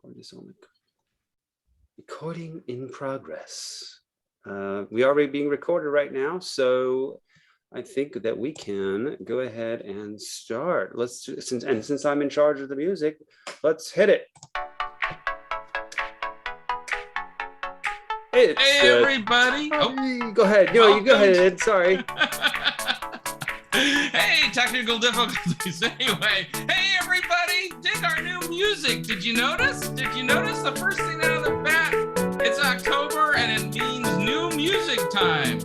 record this on the recording in progress. We are being recorded right now, so I think that we can go ahead and start. Since I'm in charge of the music, let's hit it. Hey everybody! Go ahead. No, you go ahead. Sorry. Hey, technical difficulties. Anyway, hey everybody! Dig our new music. Did you notice? Did you notice the first thing out of the bat? It's October and it means new music time.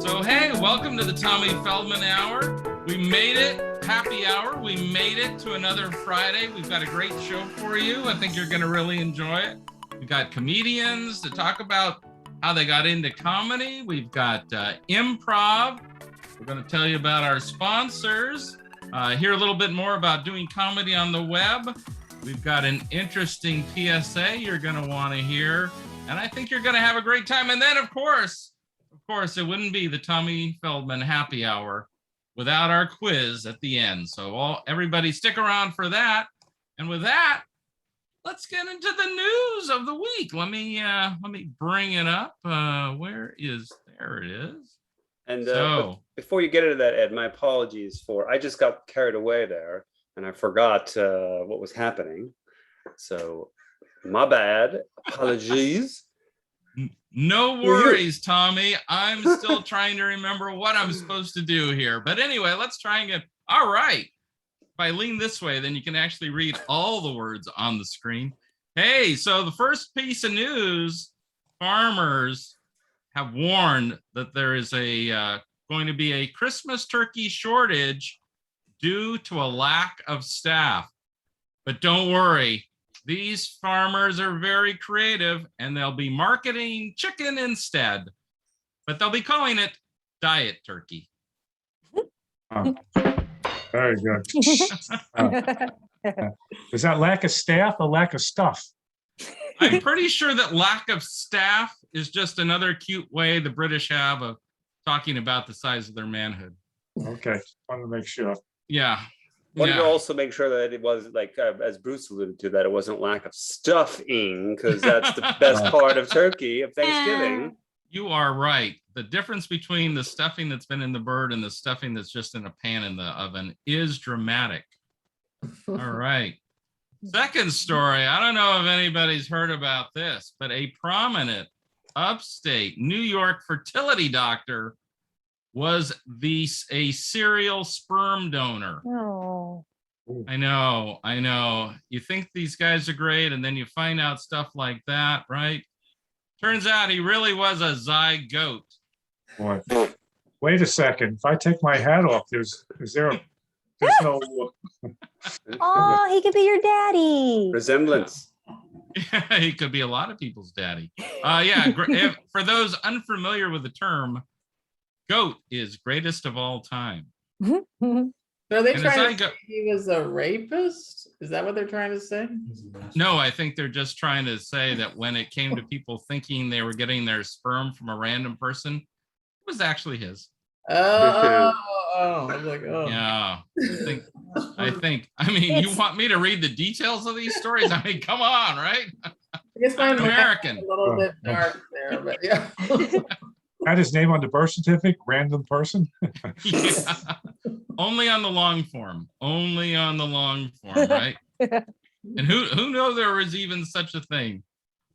So hey, welcome to the Tommy Feldman Hour. We made it. Happy hour. We made it to another Friday. We've got a great show for you. I think you're going to really enjoy it. We've got comedians to talk about how they got into comedy. We've got improv. We're going to tell you about our sponsors. Hear a little bit more about doing comedy on the web. We've got an interesting PSA you're going to want to hear. And I think you're going to have a great time. And then, of course, it wouldn't be the Tommy Feldman Happy Hour without our quiz at the end. So everybody stick around for that. And with that, let's get into the news of the week. Let me bring it up. There it is. And before you get into that, Ed, my apologies I just got carried away there and I forgot what was happening. So my bad. Apologies. No worries, Tommy. I'm still trying to remember what I'm supposed to do here. But anyway, let's try and get, all right. If I lean this way, then you can actually read all the words on the screen. Hey, so the first piece of news, farmers have warned that there is going to be a Christmas turkey shortage due to a lack of staff. But don't worry, these farmers are very creative and they'll be marketing chicken instead, but they'll be calling it diet turkey. Oh. Very good. Is that lack of staff or lack of stuff? I'm pretty sure that lack of staff is just another cute way the British have of talking about the size of their manhood. Okay, want to make sure. Yeah. Wanted to also make sure that it was like, as Bruce alluded to, that it wasn't lack of stuffing, because that's the best part of turkey, of Thanksgiving. You are right. The difference between the stuffing that's been in the bird and the stuffing that's just in a pan in the oven is dramatic. All right. Second story. I don't know if anybody's heard about this, but a prominent upstate New York fertility doctor was a serial sperm donor. Oh. I know. You think these guys are great, and then you find out stuff like that, right? Turns out he really was a zygote. Boy. Wait a second. If I take my hat off, there's no. Oh, he could be your daddy. Resemblance. Yeah, he could be a lot of people's daddy. For those unfamiliar with the term, goat is greatest of all time. So are they trying to say he was a rapist? Is that what they're trying to say? No, I think they're just trying to say that when it came to people thinking they were getting their sperm from a random person, it was actually his. I was like, oh. Yeah. I mean, you want me to read the details of these stories? I mean, come on, right? I guess my American. A little bit dark there, but yeah. Had his name on the birth certificate, random person. Yeah. Only on the long form, right? And who knows there was even such a thing.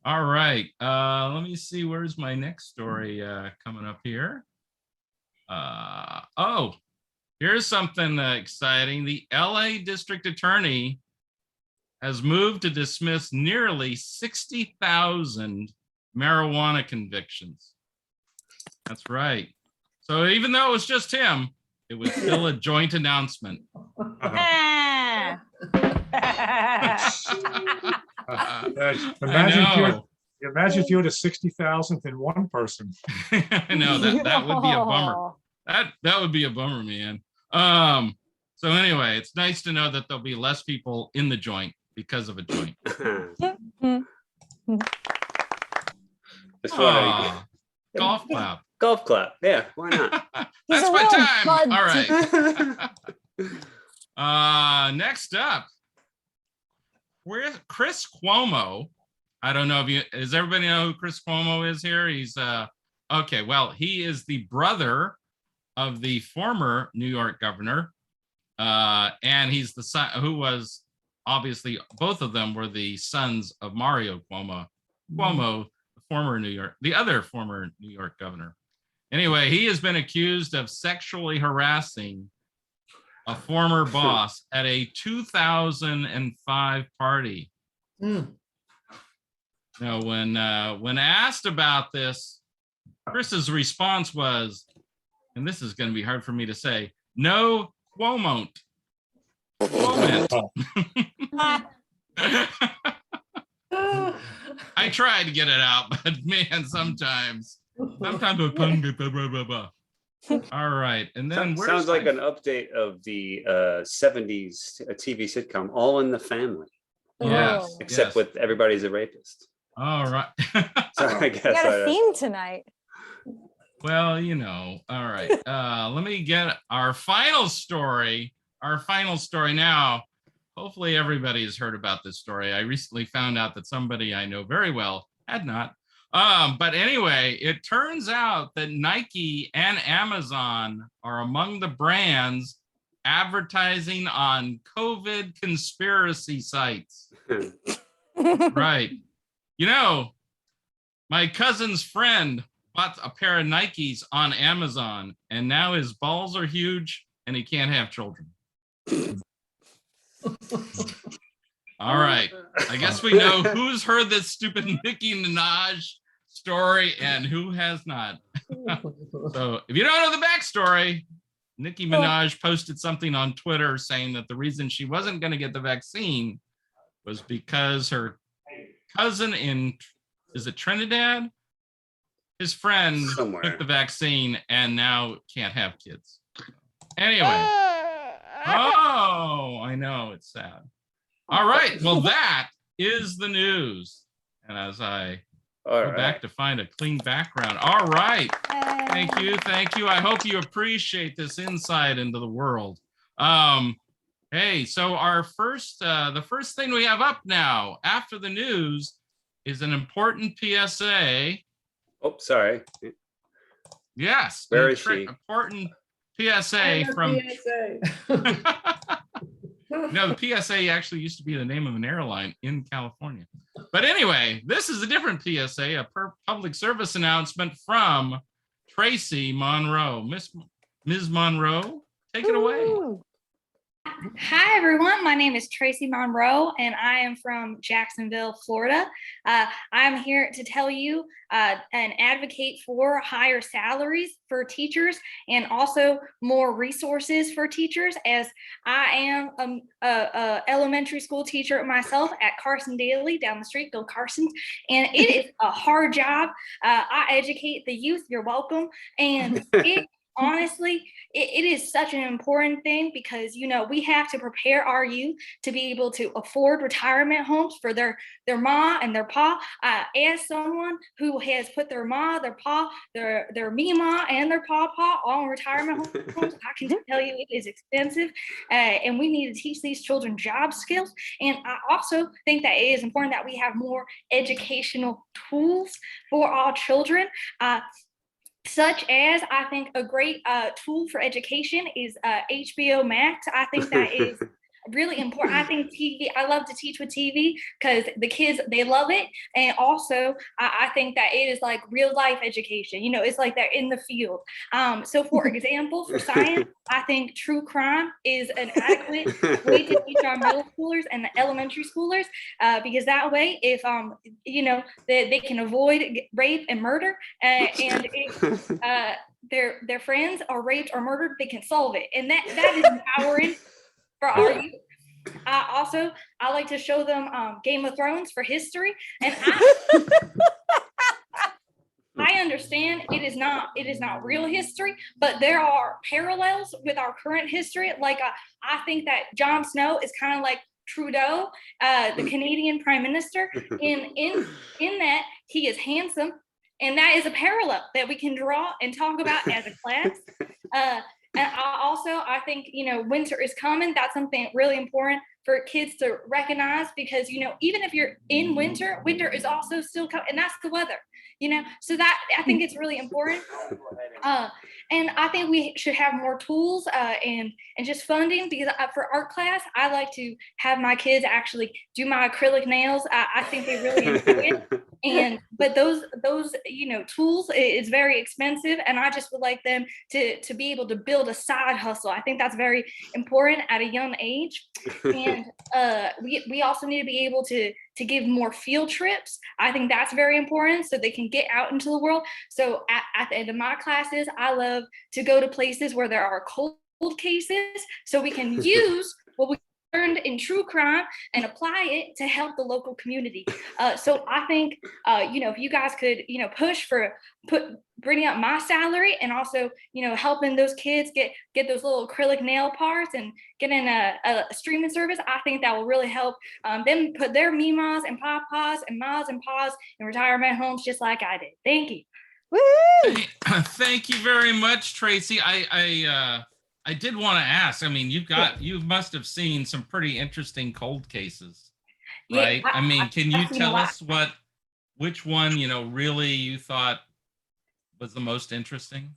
All right, let me see, where's my next story coming up here? Here's something exciting. The LA District Attorney has moved to dismiss nearly 60,000 marijuana convictions. That's right. So even though it was just him, it was still a joint announcement. Imagine if you were the 60,000th in one person. I know that would be a bummer. That would be a bummer, man. So anyway, it's nice to know that there'll be less people in the joint because of a joint. Golf clap. Golf clap. Yeah, why not? That's my time. All right. Next up, Chris Cuomo. I don't know does everybody know who Chris Cuomo is here? He's okay. Well, he is the brother of the former New York governor, and he's the son who was obviously both of them were the sons of Mario Cuomo. Cuomo, the other former New York governor. Anyway, he has been accused of sexually harassing a former boss at a 2005 party. Now, when asked about this, Chris's response was, and this is going to be hard for me to say, no Cuomo. I tried to get it out, but man, sometimes with tongue. All right, and then sounds like an update of the 70s TV sitcom All in the Family. Yes, except with everybody's a rapist. All right. Sorry, I guess We got a theme tonight. Well, all right. Let me get our final story. Now. Hopefully everybody has heard about this story. I recently found out that somebody I know very well had not. But anyway, it turns out that Nike and Amazon are among the brands advertising on COVID conspiracy sites. Right. My cousin's friend bought a pair of Nikes on Amazon, and now his balls are huge and he can't have children. All right. I guess we know who's heard this stupid Nicki Minaj story and who has not. So if you don't know the backstory, Nicki Minaj posted something on Twitter saying that the reason she wasn't going to get the vaccine was because her cousin is it Trinidad? His friend took the vaccine and now can't have kids. Anyway. Oh, I know. It's sad. All right. Well, that is the news. And as I go back to find a clean background. All right. Thank you. I hope you appreciate this insight into the world. Hey, so our the first thing we have up now after the news is an important PSA. Oh, sorry. Yes. Where is she? Important PSA from. No, the PSA actually used to be the name of an airline in California. But anyway, this is a different PSA, a public service announcement from Tracy Munroe. Ms. Munroe, take it away. Hi, everyone. My name is Tracy Munroe, and I am from Jacksonville, Florida. I'm here to tell you and advocate for higher salaries for teachers and also more resources for teachers, as I am a elementary school teacher myself at Carson Daly down the street. Go Carsons. And it is a hard job. I educate the youth. You're welcome. And honestly, it is such an important thing because, we have to prepare our youth to be able to afford retirement homes for their ma and their pa. As someone who has put their ma, their pa, their mima, and their papa on retirement homes, I can tell you it is expensive, and we need to teach these children job skills. And I also think that it is important that we have more educational tools for our children. Such as, I think a great tool for education is HBO Max. I think that is really important. I think TV, I love to teach with TV because the kids, they love it. And also, I think that it is like real life education. It's like they're in the field. So for example, for science, I think true crime is an adequate way to teach our middle schoolers and the elementary schoolers, because that way, if, they can avoid rape and murder, and if their friends are raped or murdered, they can solve it. And that is empowering for our youth. I like to show them Game of Thrones for history, and I understand it is not real history, but there are parallels with our current history. Like I think that Jon Snow is kind of like Trudeau, the Canadian Prime Minister, in that he is handsome, and that is a parallel that we can draw and talk about as a class. And I think, winter is coming. That's something really important for kids to recognize, because, you know, even if you're in winter, winter is also still coming, and that's the weather, you know, so that I think it's really important. And I think we should have more tools and just funding, because for art class, I like to have my kids actually do my acrylic nails. I think they really enjoy it. But those you know, tools, it's very expensive, and I just would like them to be able to build a side hustle. I think that's very important at a young age. And we also need to be able to give more field trips. I think that's very important, so they can get out into the world. So at the end of my classes, I love to go to places where there are cold cases, so we can use what we learned in true crime and apply it to help the local community. So I think, you know, if you guys could, you know, push for bringing up my salary, and also, you know, helping those kids get those little acrylic nail parts and getting a streaming service, I think that will really help them put their Mimas and Papas and Mas and Pas in retirement homes, just like I did. Thank you. Woo! Thank you very much, Tracy. I did want to ask, I mean, you must have seen some pretty interesting cold cases, right? Yeah, I mean, can you tell lot. us which one, you know, really you thought was the most interesting?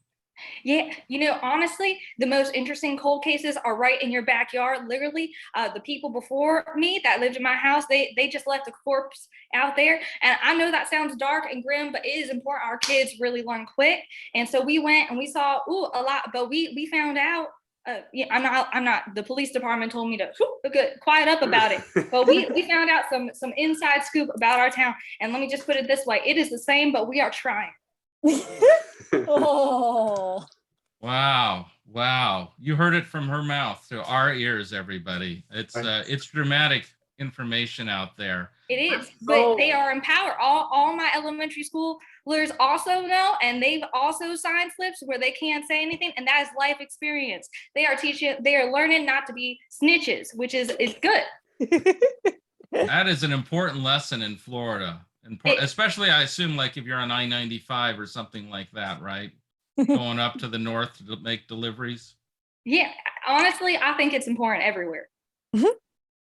Yeah, you know, honestly, the most interesting cold cases are right in your backyard. Literally, the people before me that lived in my house, they just left a corpse out there. And I know that sounds dark and grim, but it is important our kids really learn quick. And so we went and we saw a lot, but we found out. Yeah, I'm not. The police department told me to quiet up about it. But we found out some inside scoop about our town. And let me just put it this way: it is the same, but we are trying. Oh. Wow. You heard it from her mouth to our ears, everybody. It's dramatic information out there. It is, but they are empowered. All my elementary schoolers also know, and they've also signed slips where they can't say anything, and that is life experience. They are learning not to be snitches, which is good. That is an important lesson in Florida. Especially, I assume, like if you're on I-95 or something like that, right? Going up to the north to make deliveries. Yeah, honestly, I think it's important everywhere.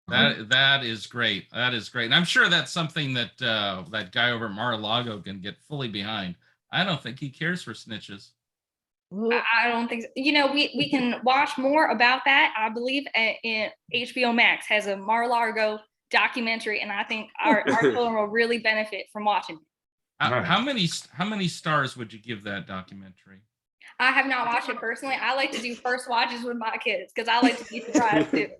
That is great. That is great. And I'm sure that's something that that guy over at Mar-a-Lago can get fully behind. I don't think he cares for snitches. I don't think so. You know, we can watch more about that. I believe in HBO Max has a Mar-a-Lago documentary, and I think our children will really benefit from watching it. How many stars would you give that documentary? I have not watched it personally. I like to do first watches with my kids because I like to be surprised too.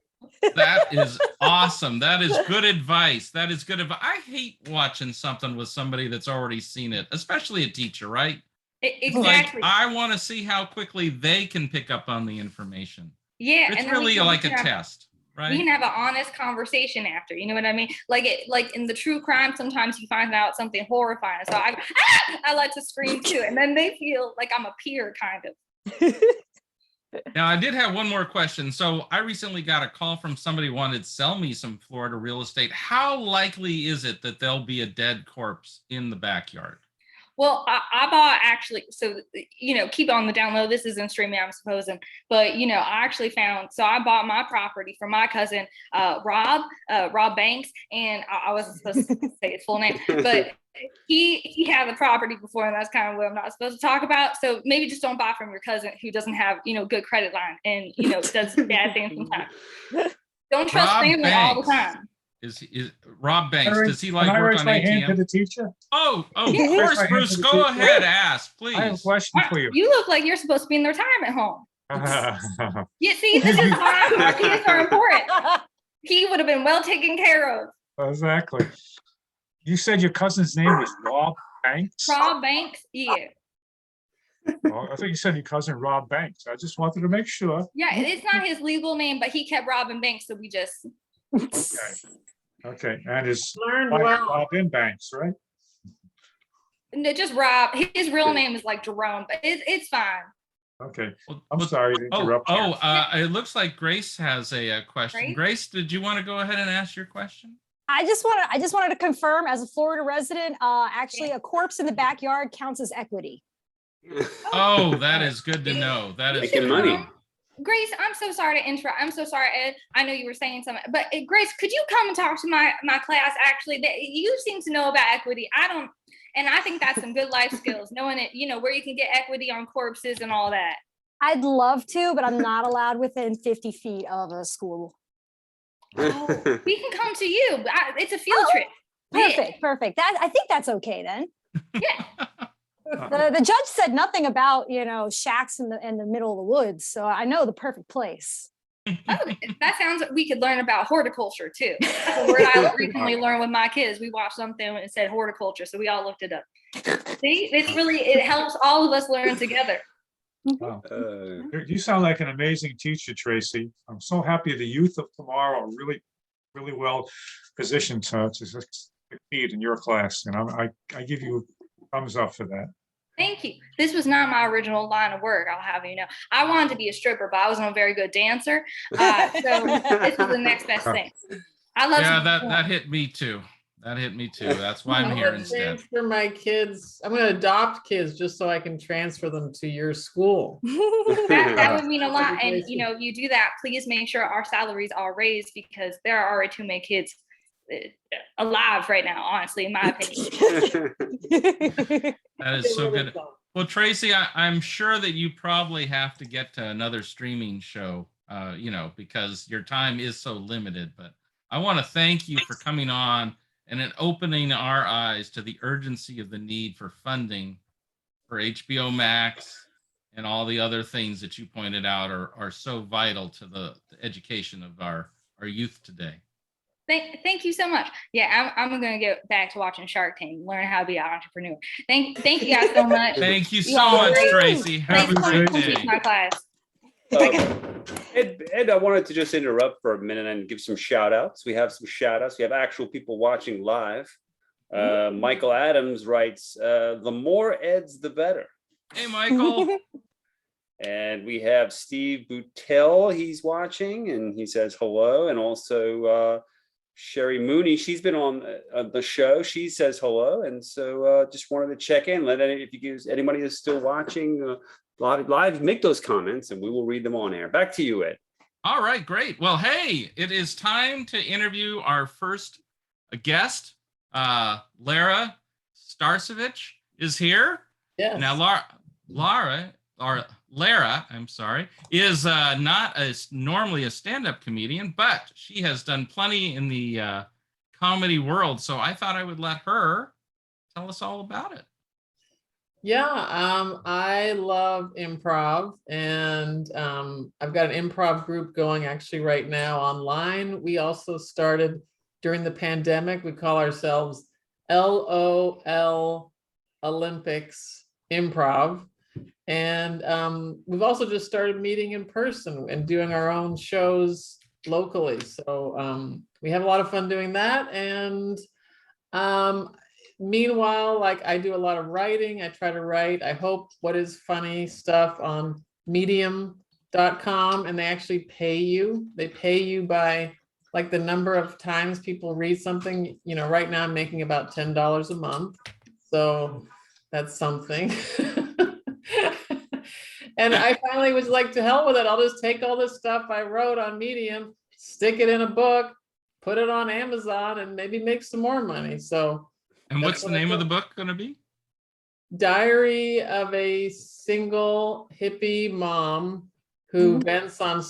That is awesome. That is good advice. That is good advice. I hate watching something with somebody that's already seen it, especially a teacher, right? Exactly. Like, I want to see how quickly they can pick up on the information. Yeah, it's really like a test. Right. We can have an honest conversation after, you know what I mean? Like in the true crime, sometimes you find out something horrifying. So I like to scream too. And then they feel like I'm a peer kind of. Now, I did have one more question. So I recently got a call from somebody who wanted to sell me some Florida real estate. How likely is it that there'll be a dead corpse in the backyard? Well, I bought actually, so, you know, keep on the down low. This isn't streaming, I'm supposing, but, you know, I actually found, so I bought my property from my cousin, Rob Banks, and I wasn't supposed to say his full name, but he had the property before, and that's kind of what I'm not supposed to talk about. So maybe just don't buy from your cousin who doesn't have, you know, good credit line and, you know, does bad things sometimes. Don't trust family all the time. Is Rob Banks, does he like work work on on ATM? To ATM? the teacher? Oh, of course, Bruce, go ahead, ask, please. I have a question for you. You look like you're supposed to be in the retirement home. Yeah, see, this is why our kids are important. He would have been well taken care of. Exactly. You said your cousin's name was Rob Banks? Rob Banks, yeah. Well, I think you said your cousin Rob Banks. I just wanted to make sure. Yeah, it's not his legal name, but he kept Robin Banks, so we just. Okay, and his well. Robin Banks, right? No, just Rob. His real name is like Jerome, but it's fine. Okay, I'm sorry to interrupt. It looks like Grace has a question. Grace, did you want to go ahead and ask your question? I just wanted to confirm, as a Florida resident, actually a corpse in the backyard counts as equity. Oh, that is good to know. That is making money. Grace, I'm so sorry to interrupt. I'm so sorry, Ed. I know you were saying something, but Grace, could you come and talk to my class? Actually, you seem to know about equity. I don't, and I think that's some good life skills, knowing it, where you can get equity on corpses and all that. I'd love to, but I'm not allowed within 50 feet of a school. Oh, we can come to you. It's a field trip. Perfect. I think that's okay then. Yeah. The judge said nothing about, shacks in the middle of the woods, so I know the perfect place. Oh, that sounds like we could learn about horticulture too. That's a word I recently learned with my kids. We watched something and it said horticulture, so we all looked it up. See, it helps all of us learn together. Wow. You sound like an amazing teacher, Tracy. I'm so happy the youth of tomorrow are really, really well positioned to succeed in your class, and I give you a thumbs up for that. Thank you. This was not my original line of work, I'll have you know. I wanted to be a stripper, but I wasn't a very good dancer. So this is the next best thing. I love that hit me too. That hit me too. That's why I'm here instead. For my kids, I'm going to adopt kids just so I can transfer them to your school. That would mean a lot. And if you do that, please make sure our salaries are raised, because there are already too many kids alive right now, honestly, in my opinion. That is so good. Well, Tracy, I'm sure that you probably have to get to another streaming show, because your time is so limited. But I want to thank you for coming on and in opening our eyes to the urgency of the need for funding for HBO Max and all the other things that you pointed out are so vital to the education of our youth today. Thank you so much. Yeah, I'm going to get back to watching Shark Tank, learn how to be an entrepreneur. Thank you guys so much. Thank you so much, Tracy. Have a great day. My class. Ed, I wanted to just interrupt for a minute and give some shout outs. We have some shout outs. We have actual people watching live. Michael Adams writes, the more Eds, the better. Hey, Michael. And we have Steve Boutel. He's watching and he says hello. And also Sherry Mooney, she's been on the show. She says hello. And so just wanted to check in. If anybody is still watching live, make those comments and we will read them on air. Back to you, Ed. All right, great. Well, hey, it is time to interview our first guest. Lara Starcevich is here. Yes. Now, Lara, I'm sorry, is not normally a stand-up comedian, but she has done plenty in the comedy world. So I thought I would let her tell us all about it. Yeah, I love improv, and I've got an improv group going actually right now online. We also started during the pandemic. We call ourselves LOL Olympics Improv. And we've also just started meeting in person and doing our own shows locally. So we have a lot of fun doing that. And meanwhile, I do a lot of writing. I try to write, I hope, what is funny stuff on medium.com, and they actually pay you. They pay you by the number of times people read something. Right now I'm making about $10 a month. So that's something. And I finally was like, to hell with it. I'll just take all this stuff I wrote on Medium, stick it in a book, put it on Amazon, and maybe make some more money. So. And what's the name of the book going to be? Diary of a Single Hippie Mom who vents on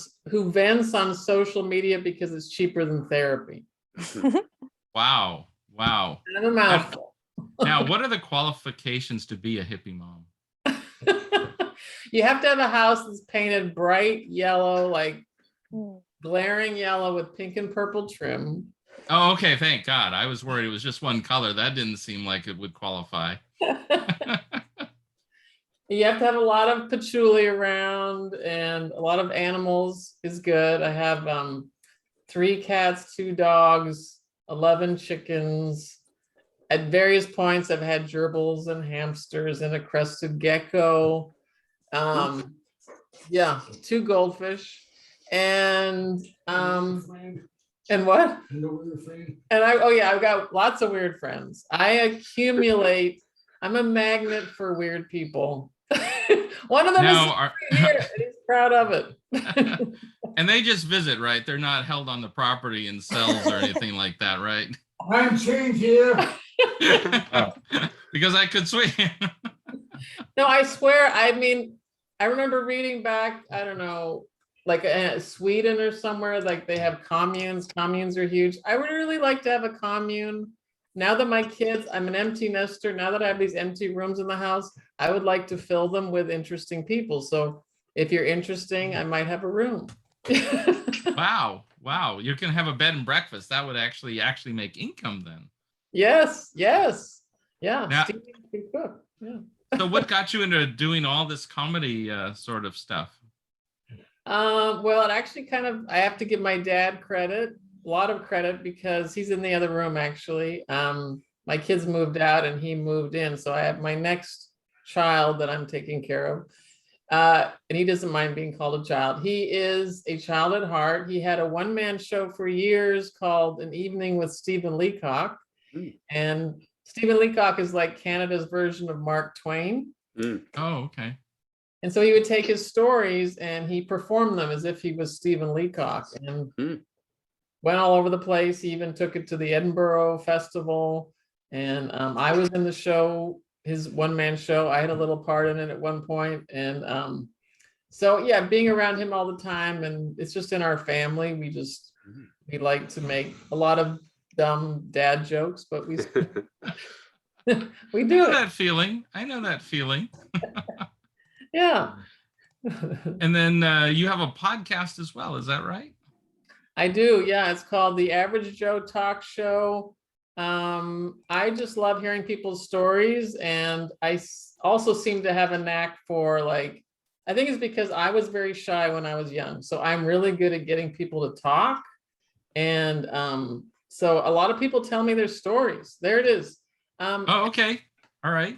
social media because it's cheaper than therapy. Wow. And a mouthful. Now, what are the qualifications to be a hippie mom? You have to have a house that's painted bright yellow, glaring yellow with pink and purple trim. Oh, okay. Thank God. I was worried it was just one color. That didn't seem like it would qualify. You have to have a lot of patchouli around, and a lot of animals is good. I have 3 cats, 2 dogs, 11 chickens. At various points, I've had gerbils and hamsters and a crested gecko. 2 goldfish, and what? And I've got lots of weird friends. I'm a magnet for weird people. One of them proud of it. And they just visit, right? They're not held on the property in cells or anything like that, right? I'm change here. Because I could swing. No, I swear, I mean, I remember reading back, I don't know, like Sweden or somewhere, like they have communes. Communes are huge. I would really like to have a commune. Now that my kids, I'm an empty nester. Now that I have these empty rooms in the house, I would like to fill them with interesting people. So if you're interesting, I might have a room. Wow. Wow. You can have a bed and breakfast. That would actually make income then. Yes. Yes. Yeah. Now- Steve can cook. Yeah. So what got you into doing all this comedy sort of stuff? Well, it actually kind of, I have to give my dad credit, a lot of credit, because he's in the other room actually. My kids moved out and he moved in. So I have my next child that I'm taking care of. And he doesn't mind being called a child. He is a child at heart. He had a one-man show for years called An Evening with Stephen Leacock. And Stephen Leacock is like Canada's version of Mark Twain. Oh, okay. And so he would take his stories and he performed them as if he was Stephen Leacock, and went all over the place. He even took it to the Edinburgh Festival. And I was in the show, his one-man show. I had a little part in it at one point. And so, yeah, being around him all the time, and it's just in our family. We like to make a lot of dumb dad jokes, but we we do it. That feeling. I know that feeling. Yeah. And then you have a podcast as well. Is that right? I do. Yeah. It's called The Average Joe Talk Show. I just love hearing people's stories. And I also seem to have a knack for, like, I think it's because I was very shy when I was young. So I'm really good at getting people to talk. And so a lot of people tell me their stories. There it is. Oh, okay. All right.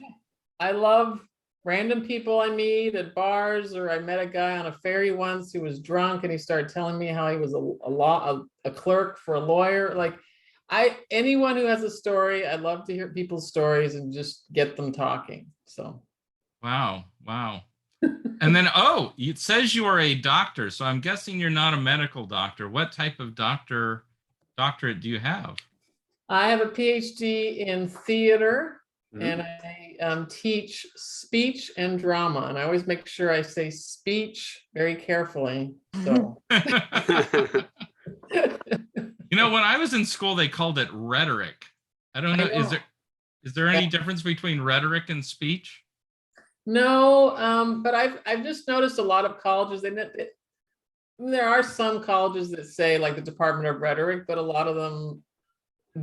I love random people I meet at bars, or I met a guy on a ferry once who was drunk and he started telling me how he was a clerk for a lawyer. Like, anyone who has a story, I love to hear people's stories and just get them talking. So. Wow. Wow. And then, it says you are a doctor. So I'm guessing you're not a medical doctor. What type of doctorate do you have? I have a PhD in theater. And I teach speech and drama, and I always make sure I say speech very carefully. So, you know, when I was in school, they called it rhetoric. I don't know. Is there any difference between rhetoric and speech? No, but I've just noticed a lot of colleges. There are some colleges that say like the Department of Rhetoric, but a lot of them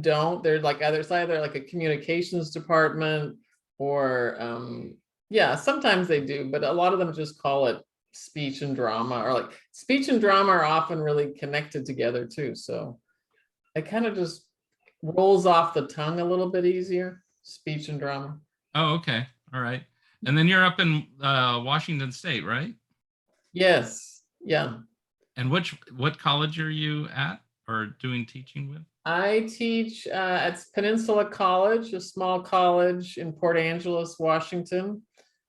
don't. They're like either like a communications department or sometimes they do, but a lot of them just call it speech and drama, or like speech and drama are often really connected together too. So it kind of just rolls off the tongue a little bit easier, speech and drama. Oh, okay. All right. And then you're up in Washington State, right? Yes. Yeah. And what college are you at or doing teaching with? I teach at Peninsula College, a small college in Port Angeles, Washington,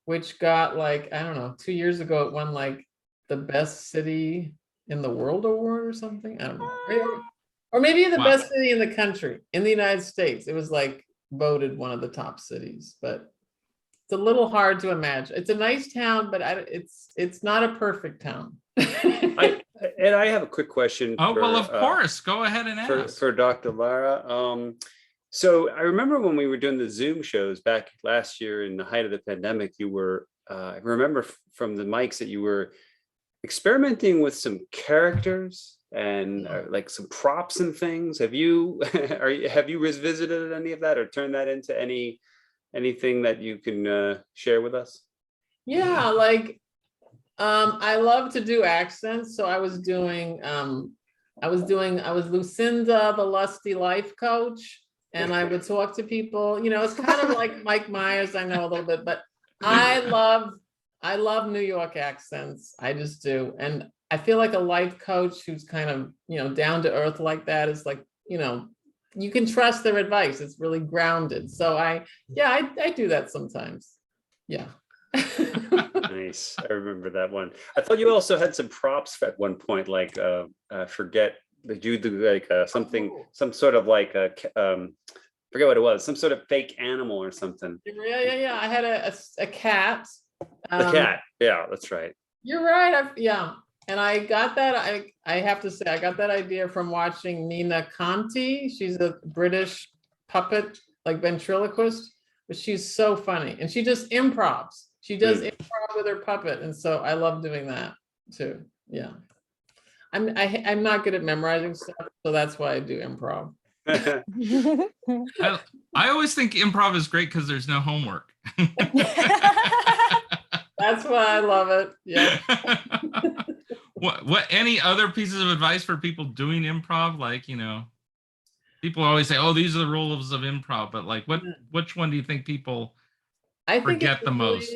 which got, like, I don't know, 2 years ago, it won like the best city in the world award or something. I don't know. Or maybe the best city in the country, in the United States. It was like voted one of the top cities, but it's a little hard to imagine. It's a nice town, but it's not a perfect town. And I have a quick question. Well, of course, go ahead and ask. For Dr. Lara. So I remember when we were doing the Zoom shows back last year in the height of the pandemic, you were, I remember from the mics that you were experimenting with some characters and like some props and things. Have you revisited any of that or turned that into anything that you can share with us? Yeah, like I love to do accents. So I was Lucinda, the lusty life coach, and I would talk to people. You know, it's kind of like Mike Myers, I know a little bit, but I love New York accents. I just do. And I feel like a life coach who's kind of, you know, down to earth like that is like, you know, you can trust their advice. It's really grounded. So I do that sometimes. Yeah. Nice. I remember that one. I thought you also had some props at one point, like forget. Did you do like something, some sort of like forget what it was, some sort of fake animal or something? Yeah. I had a cat. The cat. Yeah, that's right. You're right. Yeah. And I got that. I have to say, I got that idea from watching Nina Conti. She's a British puppet, like ventriloquist, but she's so funny. And she just improvs. She does improv with her puppet. And so I love doing that too. Yeah. I'm not good at memorizing stuff, so that's why I do improv. I always think improv is great because there's no homework. That's why I love it. Yeah. What any other pieces of advice for people doing improv? Like, people always say, oh, these are the rules of improv, but like which one do you think people forget the most?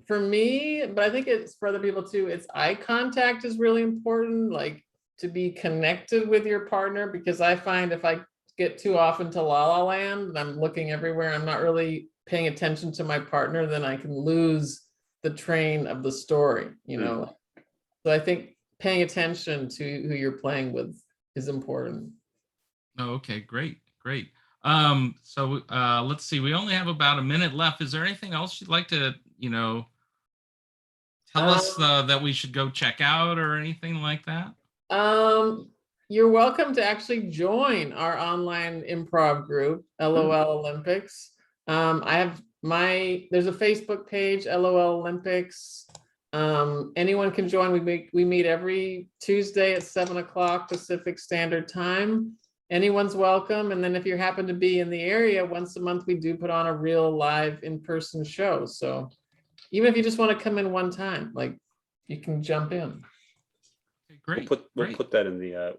For me, but I think it's for other people too. It's eye contact is really important, like to be connected with your partner, because I find if I get too often to La La Land and I'm looking everywhere, I'm not really paying attention to my partner, then I can lose the train of the story, So I think paying attention to who you're playing with is important. Oh, okay, great. So let's see, we only have about a minute left. Is there anything else you'd like to, tell us that we should go check out or anything like that? You're welcome to actually join our online improv group, LOL Olympics. There's a Facebook page, LOL Olympics. Anyone can join. We meet every Tuesday at 7:00 Pacific Standard Time. Anyone's welcome. And then if you happen to be in the area, once a month, we do put on a real live in-person show. So even if you just want to come in one time, like you can jump in. Okay, great. We'll put that in the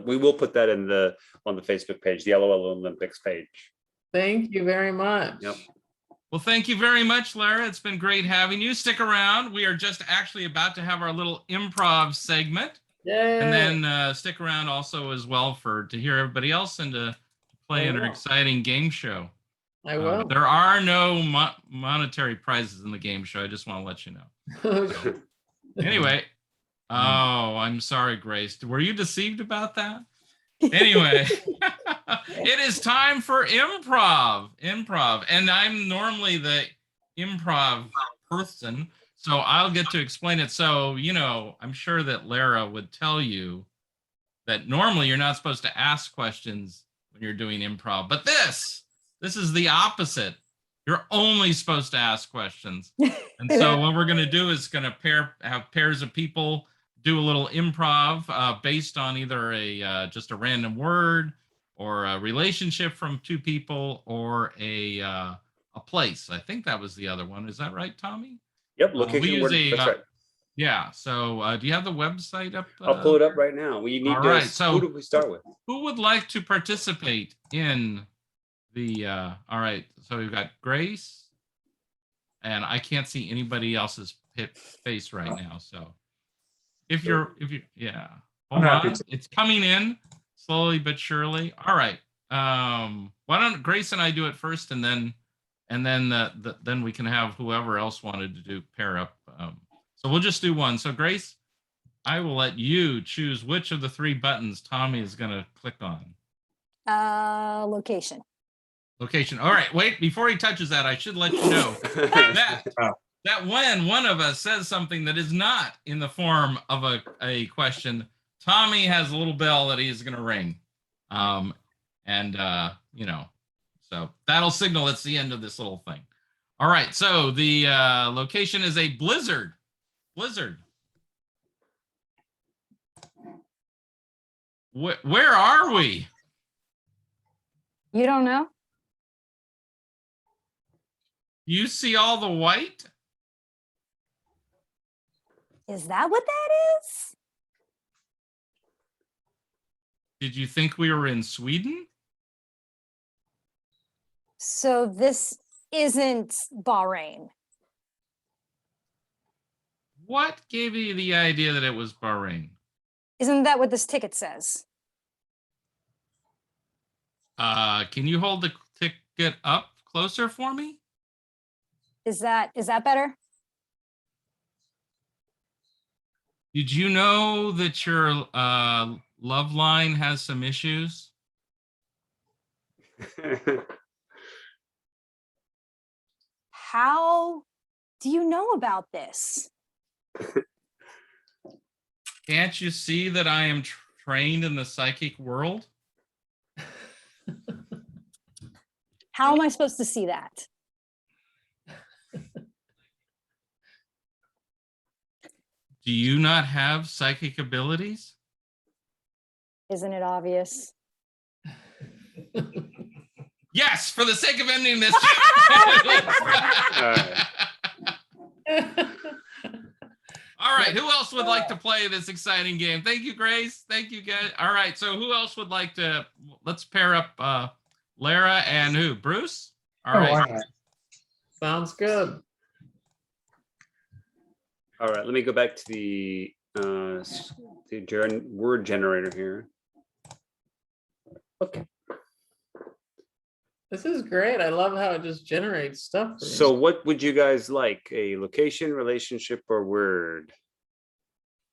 we will put that in on the Facebook page, the LOL Olympics page. Thank you very much. Yep. Well, thank you very much, Lara. It's been great having you. Stick around. We are just actually about to have our little improv segment. Yay. And then stick around also as well to hear everybody else and to play in an exciting game show. I will. There are no monetary prizes in the game show. I just want to let you know. So, anyway, I'm sorry, Grace. Were you deceived about that? Anyway, it is time for improv. And I'm normally the improv person, so I'll get to explain it. So, I'm sure that Lara would tell you that normally you're not supposed to ask questions when you're doing improv, but this is the opposite. You're only supposed to ask questions. And so what we're going to do is going to have pairs of people do a little improv based on either just a random word or a relationship from two people or a place. I think that was the other one. Is that right, Tommy? Yep, location word. That's right. Yeah. So do you have the website up? I'll pull it up right now. We need to. So who do we start with? Who would like to participate in the? All right. So we've got Grace, and I can't see anybody else's face right now. So if you hold on. It's coming in slowly but surely. All right. Why don't Grace and I do it first, and then we can have whoever else wanted to do pair up. So we'll just do one. So Grace, I will let you choose which of the three buttons Tommy is going to click on. Location. Location. All right. Wait, before he touches that, I should let you know that when one of us says something that is not in the form of a question, Tommy has a little bell that he is going to ring. So that'll signal it's the end of this little thing. All right. So the location is a blizzard. Where are we? You don't know? You see all the white? Is that what that is? Did you think we were in Sweden? So this isn't Bahrain. What gave you the idea that it was Bahrain? Isn't that what this ticket says? Can you hold the ticket up closer for me? Is that better? Did you know that your love line has some issues? How do you know about this? Can't you see that I am trained in the psychic world? How am I supposed to see that? Do you not have psychic abilities? Isn't it obvious? Yes, for the sake of ending this. All right, who else would like to play this exciting game? Thank you, Grace. Thank you, guys. All right, so who else would like to? Let's pair up Lara and who? Bruce? All right. Sounds good. All right, let me go back to the word generator here. Okay. This is great. I love how it just generates stuff. For So me. what would you guys like? A location, relationship, or word?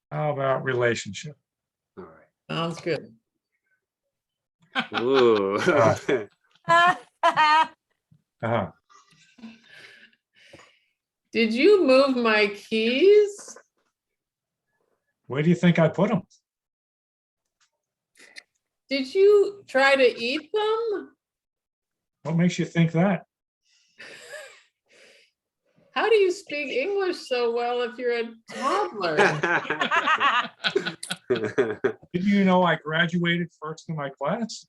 How about relationship? All right. Sounds good. Ooh. Uh-huh. Did you move my keys? Where do you think I put them? Did you try to eat them? What makes you think that? How do you speak English so well if you're a toddler? Didn't you know I graduated first in my class?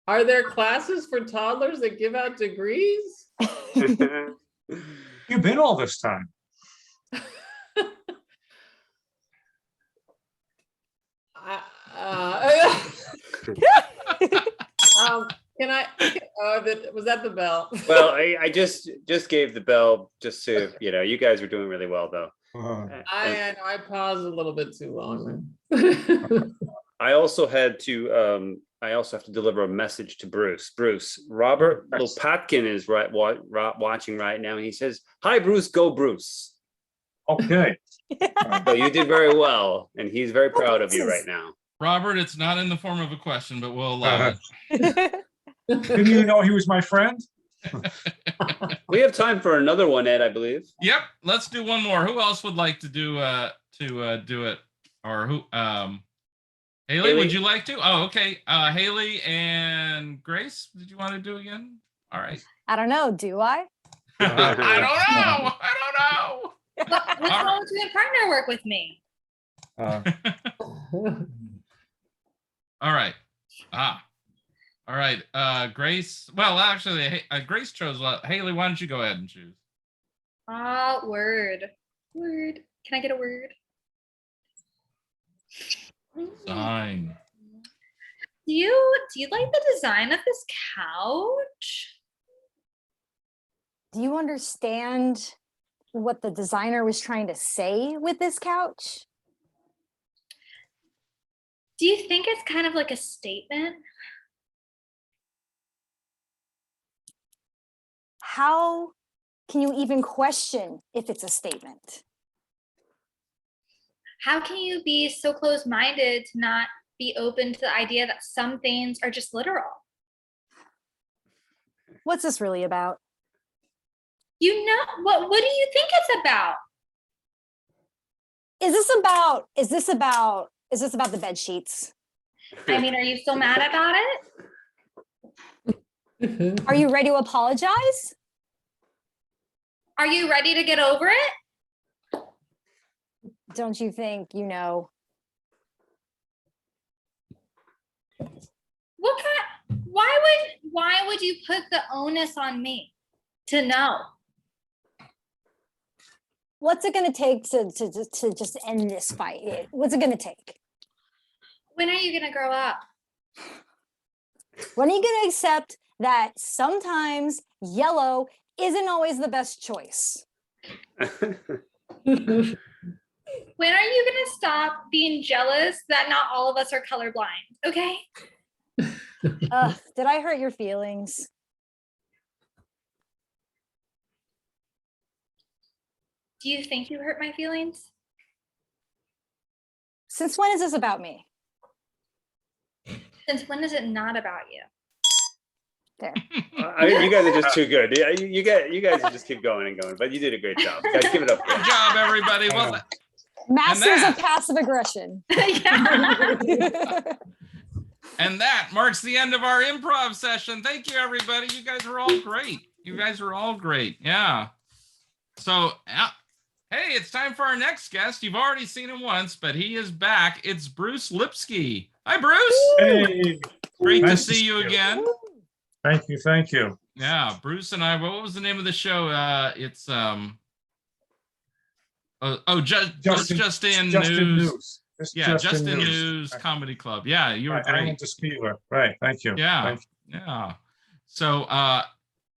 Are there classes for toddlers that give out degrees? You've been all this time. Can I? Was that the bell? Well, I just gave the bell just to, you guys were doing really well though. I know I paused a little bit too long. I also have to deliver a message to Bruce. Bruce, Robert Lopatkin is watching right now, and he says, "Hi, Bruce. Go, Bruce." Okay. So you did very well, and he's very proud of you right now. Robert, it's not in the form of a question, but we'll allow it. Didn't you know he was my friend? We have time for another one, Ed, I believe. Yep, let's do one more. Who else would like to do it? Or who? Hailey, would you like to? Oh, okay. Hailey and Grace, did you want to do again? All right. I don't know. Do I? I don't know. What's wrong with doing partner work with me? All right. All right. Grace. Well, actually, Grace chose. Hailey, why don't you go ahead and choose? Word. Word. Can I get a word? Sign. Do you like the design of this couch? Do you understand what the designer was trying to say with this couch? Do you think it's kind of like a statement? How can you even question if it's a statement? How can you be so closed-minded to not be open to the idea that some things are just literal? What's this really about? What do you think it's about? Is this about the bed sheets? I mean, are you still mad about it? Are you ready to apologize? Are you ready to get over it? Don't you think, Why would you put the onus on me to know? What's it going to take to just end this fight? What's it going to take? When are you going to grow up? When are you going to accept that sometimes yellow isn't always the best choice? When are you going to stop being jealous that not all of us are colorblind? Okay. Did I hurt your feelings? Do you think you hurt my feelings? Since when is this about me? Since when is it not about you? There. You guys are just too good. Yeah, you guys just keep going and going. But you did a great job, guys. Give it up. Good job, everybody. Well, Masters that- of passive aggression. Yeah. and that marks the end of our improv session. Thank you, everybody. You guys were all great. You guys were all great. Yeah. So, hey, it's time for our next guest. You've already seen him once, but he is back. It's Bruce Lipsky. Hi, Bruce. Hey, Great nice to see you again. thank you, thank you. Yeah, Bruce and I. What was the name of the show? It's just in news. Yeah, Just in News Comedy Club. Yeah, you were I great. went to Spieler. Right, thank you. Yeah, Thank yeah. So,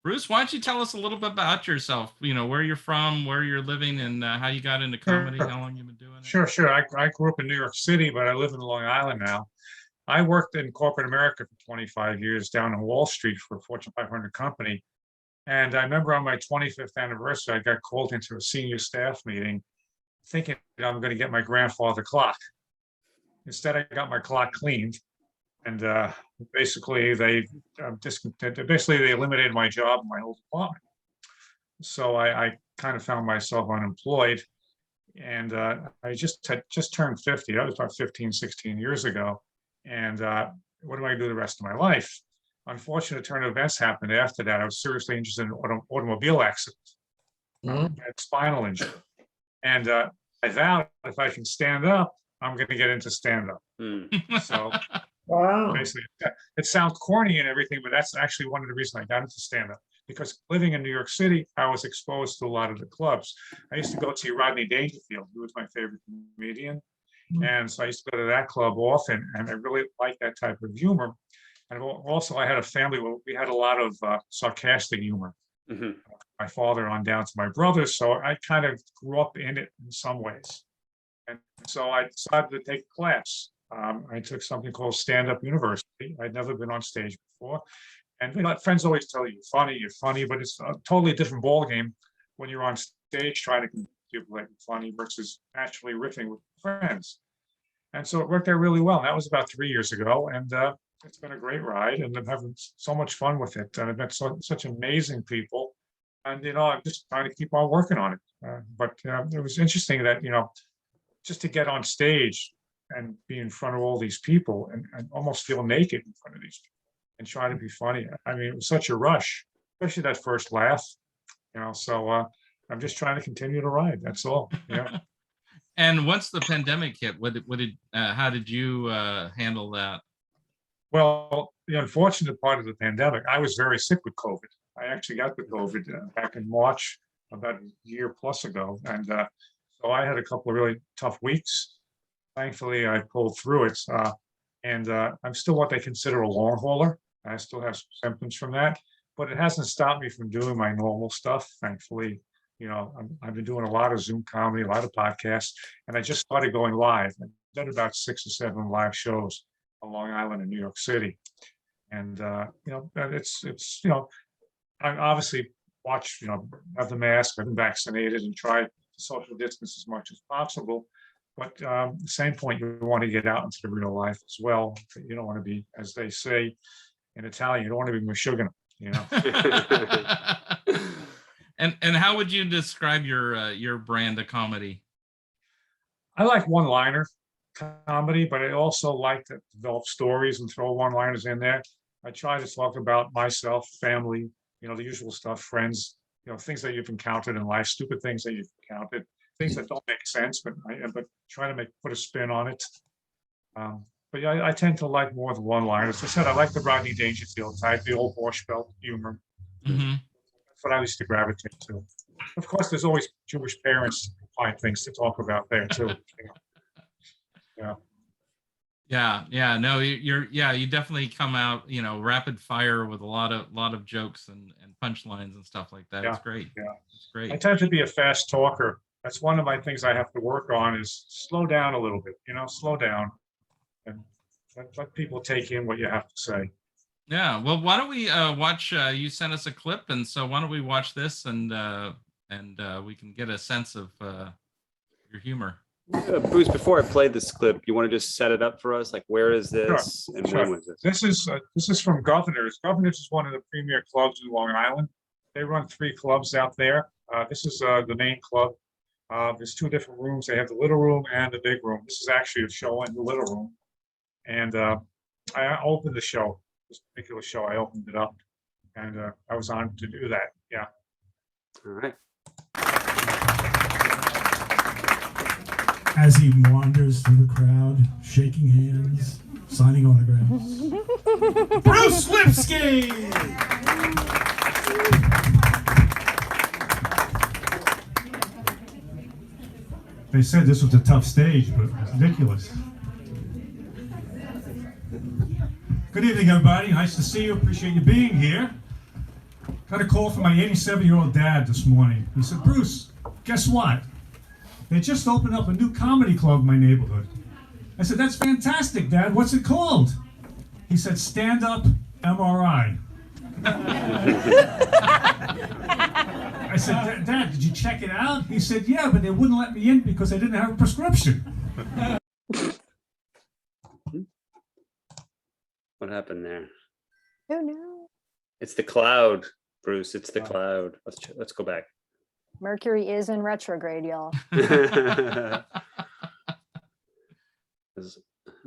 Bruce, why don't you tell us a little bit about yourself? You know, where you're from, where you're living, and how you got into comedy. How long you've been doing it? Sure. I grew up in New York City, but I live in Long Island now. I worked in corporate America for 25 years down on Wall Street for a Fortune 500 company. And I remember on my 25th anniversary, I got called into a senior staff meeting thinking that I'm going to get my grandfather clock. Instead, I got my clock cleaned. And basically, they eliminated my job in my whole department. So I kind of found myself unemployed. And I had just turned 50. That was about 15, 16 years ago. And what do I do the rest of my life? Unfortunate turn of events happened after that. I was seriously interested in automobile accidents. I had spinal injury. And I vowed if I can stand up, I'm going to get into stand up. So Wow. basically, it sounds corny and everything, but that's actually one of the reasons I got into stand up. Because living in New York City, I was exposed to a lot of the clubs. I used to go see Rodney Dangerfield, who was my favorite comedian. And so I used to go to that club often, and I really liked that type of humor. And also, I had a family where we had a lot of sarcastic humor. My father on down to my brothers, so I kind of grew up in it in some ways. And so I decided to take a class. I took something called Stand Up University. I'd never been on stage before. And friends always tell you, you're funny, but it's a totally different ballgame when you're on stage trying to convince people that you're funny versus actually riffing with friends. And so it worked out really well. And that was about 3 years ago. And it's been a great ride. And I'm having so much fun with it. And I've met such amazing people. And, I'm just trying to keep on working on it. But it was interesting that, just to get on stage and be in front of all these people and almost feel naked in front of these people and try to be funny. I mean, it was such a rush, especially that first laugh, so I'm just trying to continue to ride. That's all. Yeah. And once the pandemic hit, how did you handle that? Well, the unfortunate part of the pandemic, I was very sick with COVID. I actually got the COVID back in March, about a year plus ago. And so I had a couple of really tough weeks. Thankfully, I pulled through it. And I'm still what they consider a long hauler. I still have some symptoms from that, but it hasn't stopped me from doing my normal stuff. Thankfully, I've been doing a lot of Zoom comedy, a lot of podcasts, and I just started going live. I've done about 6 or 7 live shows on Long Island and New York City. And, I obviously watch, have the mask, I've been vaccinated and try to social distance as much as possible. But at the same point, you want to get out into the real life as well. You don't want to be, as they say in Italian, you don't want to be mashugana, And how would you describe your brand of comedy? I like one-liner comedy, but I also like to develop stories and throw one-liners in there. I try to talk about myself, family, the usual stuff, friends, things that you've encountered in life, stupid things that you've encountered, things that don't make sense, but try to put a spin on it. But yeah, I tend to like more the one-liners. As I said, I like the Rodney Dangerfield type, the old Borscht Belt humor. That's what I used to gravitate to. Of course, there's always Jewish parents find things to talk about there too. Yeah. No, you definitely come out, rapid fire with a lot of jokes and punchlines and stuff like that. Yeah, It's great. yeah. It's great. I tend to be a fast talker. That's one of my things I have to work on is slow down a little bit, slow down and let people take in what you have to say. Yeah. Well, why don't we watch, you sent us a clip, and so why don't we watch this and and we can get a sense of your humor. Bruce, before I play this clip, you want to just set it up for us? Like, where is this and Sure. when was this? This is from Governors. Governors is one of the premier clubs in Long Island. They run 3 clubs out there. This is the main club. There's 2 different rooms. They have the little room and the big room. This is actually a show in the little room. And I opened the show, this particular show. I opened it up, and I was on to do that. Yeah. All right. As he wanders through the crowd, shaking hands, signing autographs. Bruce Lipsky! They said this was a tough stage, but it's ridiculous. Good evening, everybody. Nice to see you. Appreciate you being here. Got a call from my 87-year-old dad this morning. He said, Bruce, guess what? They just opened up a new comedy club in my neighborhood. I said, that's fantastic, Dad. What's it called? He said, Stand Up MRI. I said, Dad, did you check it out? He said, yeah, but they wouldn't let me in because I didn't have a prescription. What happened there? Oh no. It's the cloud, Bruce. It's the cloud. Let's go back. Mercury is in retrograde, y'all. As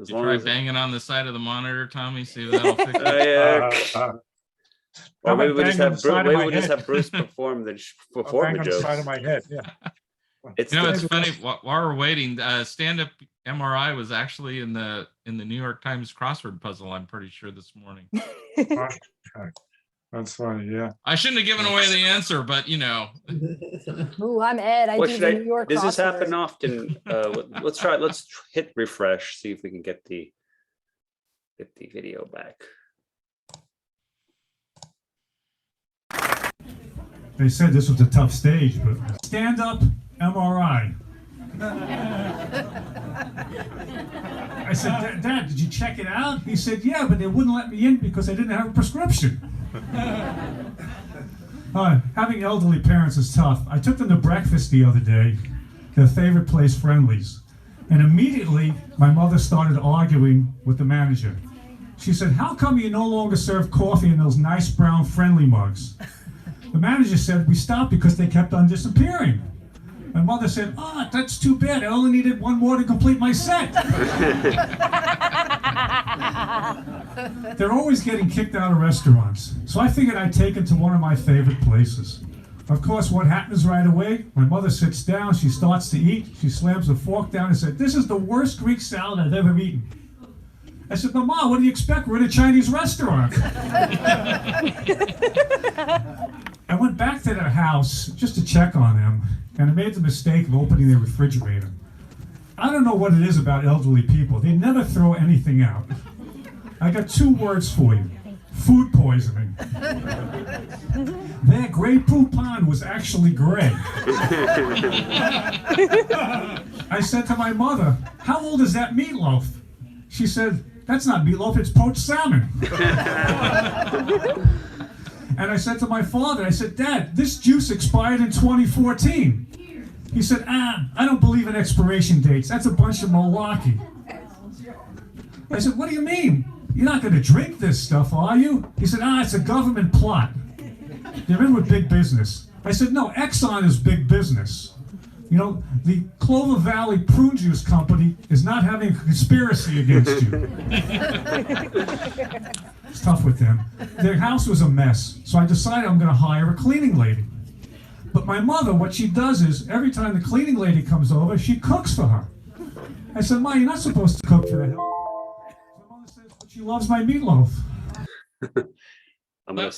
You long try as banging on the side of the monitor, Tommy, see if that'll fix it. yeah. Or maybe we just have Bruce perform the Bang on the jokes. side of my head. Yeah. It's You know, the- it's funny. While we're waiting, stand-up MRI was actually in the New York Times crossword puzzle. I'm pretty sure this morning. Okay. That's funny. Yeah. I shouldn't have given away the answer, but you know. Ooh, I'm Ed. I What do should the New York Does this crossword. happen often? Let's try. Let's hit refresh. See if we can get the video back. They said this was a tough stage, but Stand Up MRI. I said, Dad, did you check it out? He said, yeah, but they wouldn't let me in because I didn't have a prescription. Having elderly parents is tough. I took them to breakfast the other day, their favorite place, Friendly's. And immediately, my mother started arguing with the manager. She said, how come you no longer serve coffee in those nice brown Friendly mugs? The manager said, we stopped because they kept on disappearing. My mother said, oh, that's too bad. I only needed one more to complete my set. They're always getting kicked out of restaurants. So I figured I'd take them to one of my favorite places. Of course, what happens right away? My mother sits down, she starts to eat, she slams the fork down and said, this is the worst Greek salad I've ever eaten. I said, Mama, what do you expect? We're in a Chinese restaurant. I went back to their house just to check on them, and I made the mistake of opening their refrigerator. I don't know what it is about elderly people. They never throw anything out. I got 2 words for you. Food poisoning. Their Grey Poupon was actually gray. I said to my mother, how old is that meatloaf? She said, that's not meatloaf, it's poached salmon. And I said to my father, I said, Dad, this juice expired in 2014. He said, I don't believe in expiration dates. That's a bunch of malarkey. I said, what do you mean? You're not going to drink this stuff, are you? He said, it's a government plot. They're in with big business. I said, no, Exxon is big business. You know, the Clover Valley Prune Juice Company is not having a conspiracy against you. It's tough with them. Their house was a mess, so I decided I'm going to hire a cleaning lady. But my mother, what she does is, every time the cleaning lady comes over, she cooks for her. I said, Ma, you're not supposed to cook for the hell. My mother says, but she loves my meatloaf. I'm gonna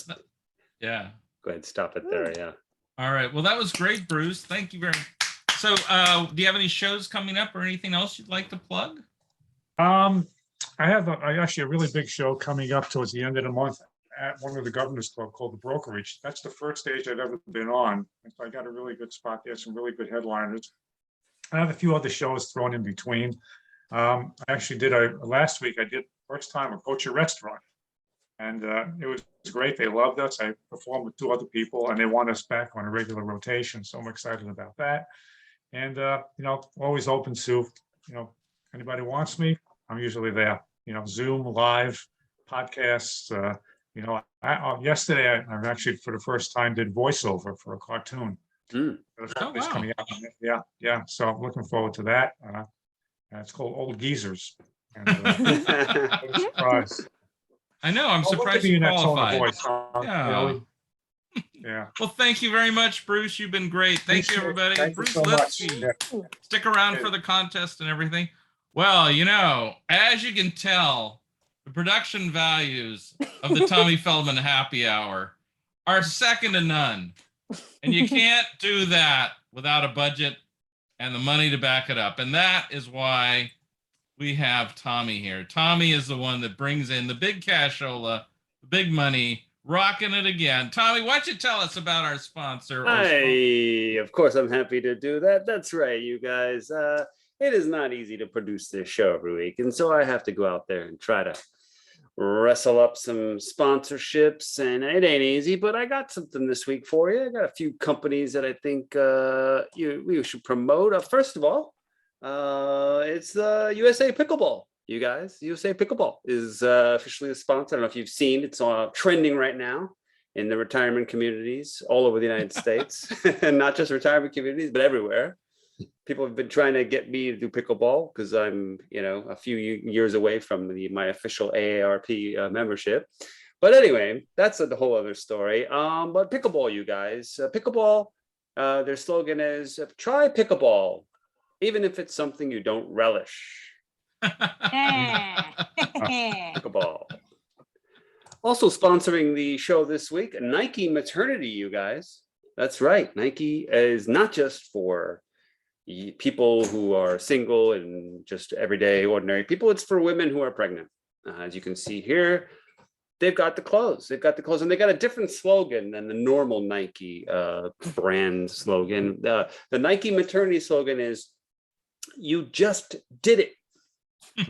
Yeah. go ahead. Stop it there. Yeah. All right. Well, that was great, Bruce. Thank you very much. So, do you have any shows coming up or anything else you'd like to plug? I have actually a really big show coming up towards the end of the month at one of the Governor's Club called the Brokerage. That's the first stage I've ever been on. And so I got a really good spot there, some really good headliners. I have a few other shows thrown in between. I actually did last week. I did first time a Coach a Restaurant. And it was great. They loved us. I performed with 2 other people, and they want us back on a regular rotation. So I'm excited about that. And always open to, anybody wants me, I'm usually there. Zoom, live, podcasts. Yesterday I actually for the first time did voiceover for a cartoon. Mm. It's Oh, wow. coming out. Yeah. So I'm looking forward to that. It's called Old Geezers. And, what a surprise. I know. I'm Oh, look at surprised me you in that tone of qualified. voice, huh? Yeah. Really? Yeah. Well, thank you very much, Bruce. You've been great. Thank you, everybody. Thank you Bruce so much. Lipsky. Yeah. Stick around for the contest and everything. Well, as you can tell, the production values of the Tommy Feldman Happy Hour are second to none. And you can't do that without a budget and the money to back it up. And that is why we have Tommy here. Tommy is the one that brings in the big cashola, the big money, rocking it again. Tommy, why don't you tell us about our sponsor? Of course, I'm happy to do that. That's right, you guys. It is not easy to produce this show every week. And so I have to go out there and try to wrestle up some sponsorships. And it ain't easy, but I got something this week for you. I got a few companies that I think we should promote. First of all, it's the USA Pickleball. You guys, USA Pickleball is officially a sponsor. I don't know if you've seen, it's trending right now in the retirement communities all over the United States, and not just retirement communities, but everywhere. People have been trying to get me to do pickleball because I'm, a few years away from my official AARP membership. But anyway, that's a whole other story. But pickleball, you guys, pickleball, their slogan is try pickleball, even if it's something you don't relish. Pickleball. Also sponsoring the show this week, Nike Maternity, you guys. That's right. Nike is not just for people who are single and just everyday ordinary people. It's for women who are pregnant. As you can see here, they've got the clothes. And they got a different slogan than the normal Nike brand slogan. The Nike Maternity slogan is, "You just did it." You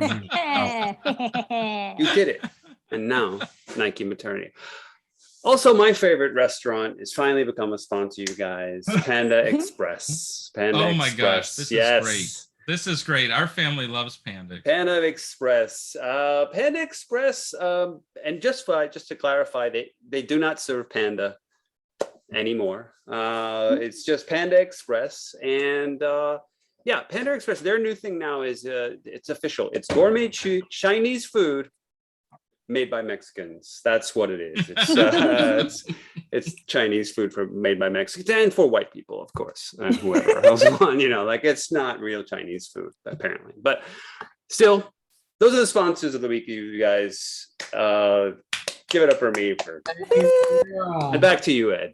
did it. And now Nike Maternity. Also, my favorite restaurant has finally become a sponsor, you guys. Panda Express. Oh my gosh, this is great. This is great. Our family loves Panda. Panda Express. Panda Express, and just to clarify, they do not serve Panda anymore. It's just Panda Express. And Panda Express, their new thing now is it's official. It's gourmet Chinese food made by Mexicans. That's what it is. It's Chinese food made by Mexicans and for white people, of course, and whoever else it's not real Chinese food apparently. But still, those are the sponsors of the week, you guys. Give it up for me. And back to you, Ed.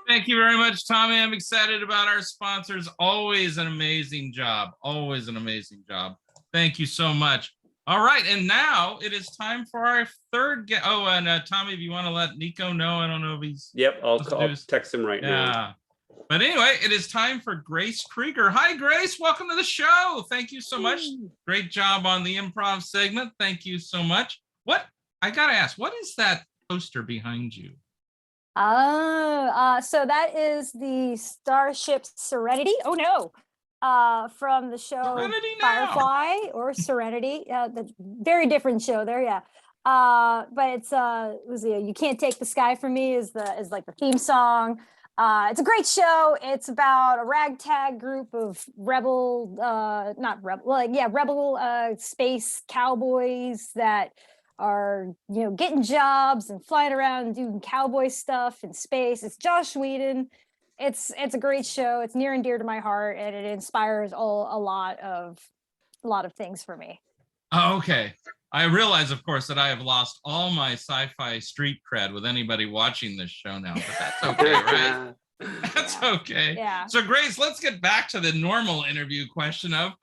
Thank you very much, Tommy. I'm excited about our sponsors. Always an amazing job. Thank you so much. All right, and now it is time for our third guest. Oh, and Tommy, if you want to let Niko know, I don't know if he's... Yep, I'll text him right now. But anyway, it is time for Grace Kreeger. Hi, Grace. Welcome to the show. Thank you so much. Great job on the improv segment. Thank you so much. I got to ask, what is that poster behind you? So that is the Starship Serenity. Oh, no. From the show Firefly or Serenity, the very different show there, yeah. But it's You Can't Take the Sky From Me is like the theme song. It's a great show. It's about a ragtag group of rebel space cowboys that are getting jobs and flying around and doing cowboy stuff in space. It's Joss Whedon. It's a great show. It's near and dear to my heart, and it inspires a lot of things for me. Oh, okay. I realize, of course, that I have lost all my sci-fi street cred with anybody watching this show now, but that's okay, right? That's okay. Yeah. So, Grace, let's get back to the normal interview question of,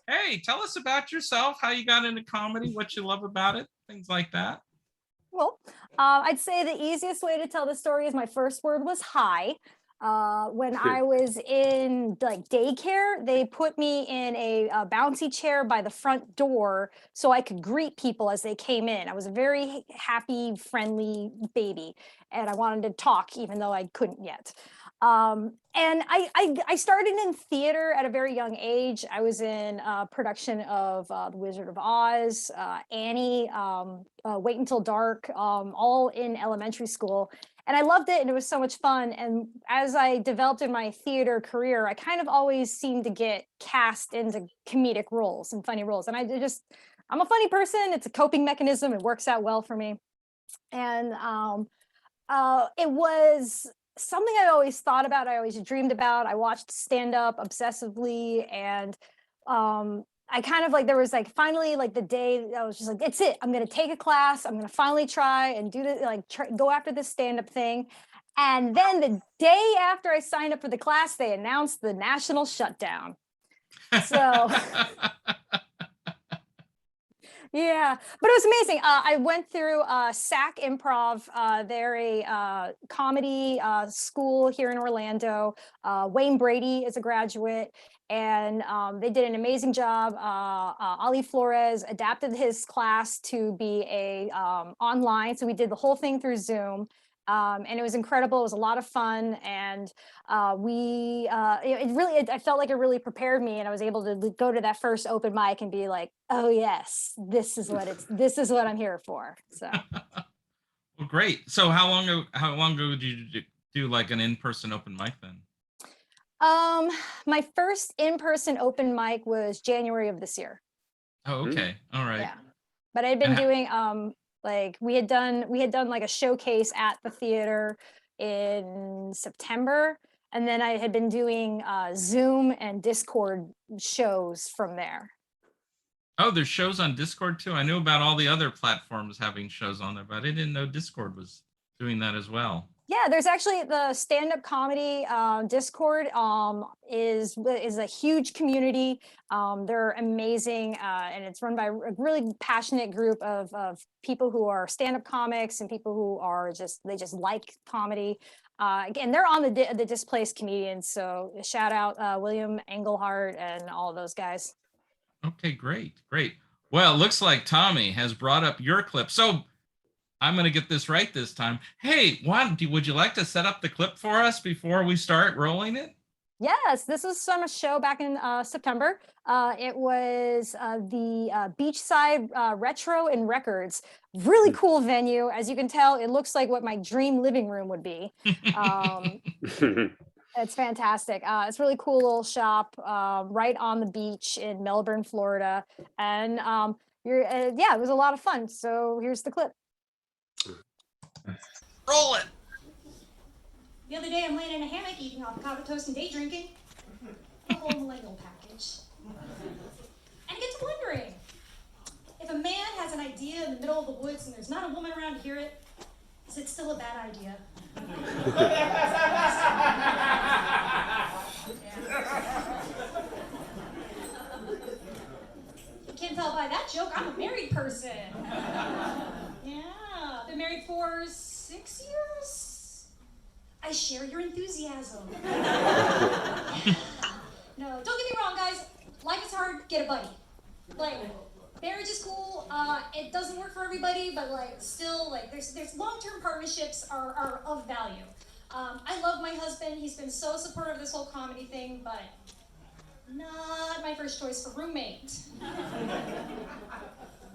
hey, tell us about yourself, how you got into comedy, what you love about it, things like that. Well, I'd say the easiest way to tell the story is my first word was hi. When I was in like daycare, they put me in a bouncy chair by the front door so I could greet people as they came in. I was a very happy, friendly baby, and I wanted to talk even though I couldn't yet. And I started in theater at a very young age. I was in a production of The Wizard of Oz, Annie, Wait Until Dark, all in elementary school. And I loved it, and it was so much fun. And as I developed in my theater career, I kind of always seemed to get cast into comedic roles and funny roles. And I'm a funny person. It's a coping mechanism. It works out well for me. And it was something I always thought about. I always dreamed about. I watched stand up obsessively, and I kind of like, there was like finally like the day I was just like, it's it. I'm going to take a class. I'm going to finally try and do this, like go after this stand-up thing. And then the day after I signed up for the class, they announced the national shutdown. So yeah, but it was amazing. I went through SAC Improv. They're a comedy school here in Orlando. Wayne Brady is a graduate, and they did an amazing job. Ali Flores adapted his class to be a online, so we did the whole thing through Zoom. And it was incredible. It was a lot of fun, and I felt like it really prepared me, and I was able to go to that first open mic and be like, oh yes, this is what I'm here for. So well, great. So how long ago did you do like an in-person open mic then? My first in-person open mic was January of this year. Oh, okay. All right. Yeah, but I'd been doing like we had done like a showcase at the theater in September, and then I had been doing Zoom and Discord shows from there. Oh, there's shows on Discord too. I knew about all the other platforms having shows on there, but I didn't know Discord was doing that as well. Yeah, there's actually the stand-up comedy Discord is a huge community. They're amazing, and it's run by a really passionate group of people who are stand-up comics and people who are just like comedy. And they're on the Displaced Comedians. So shout out William Englehart and all of those guys. Okay, great. Well, it looks like Tommy has brought up your clip. So I'm going to get this right this time. Hey, would you like to set up the clip for us before we start rolling it? Yes, this was from a show back in September. It was the Beachside Retro and Records. Really cool venue. As you can tell, it looks like what my dream living room would be. It's fantastic. It's a really cool little shop right on the beach in Melbourne, Florida. And it was a lot of fun. So here's the clip. Roll it. The other day I'm laying in a hammock eating avocado toast and day drinking. A whole millennial package. And I get to wondering, if a man has an idea in the middle of the woods and there's not a woman around to hear it, is it still a bad idea? You can't tell by that joke, I'm a married person. Yeah, been married for 6 years. I share your enthusiasm. No, don't get me wrong, guys. Life is hard, get a buddy. Like, marriage is cool. It doesn't work for everybody, but like, still, like, there's long-term partnerships are of value. I love my husband. He's been so supportive of this whole comedy thing, but not my first choice for roommate.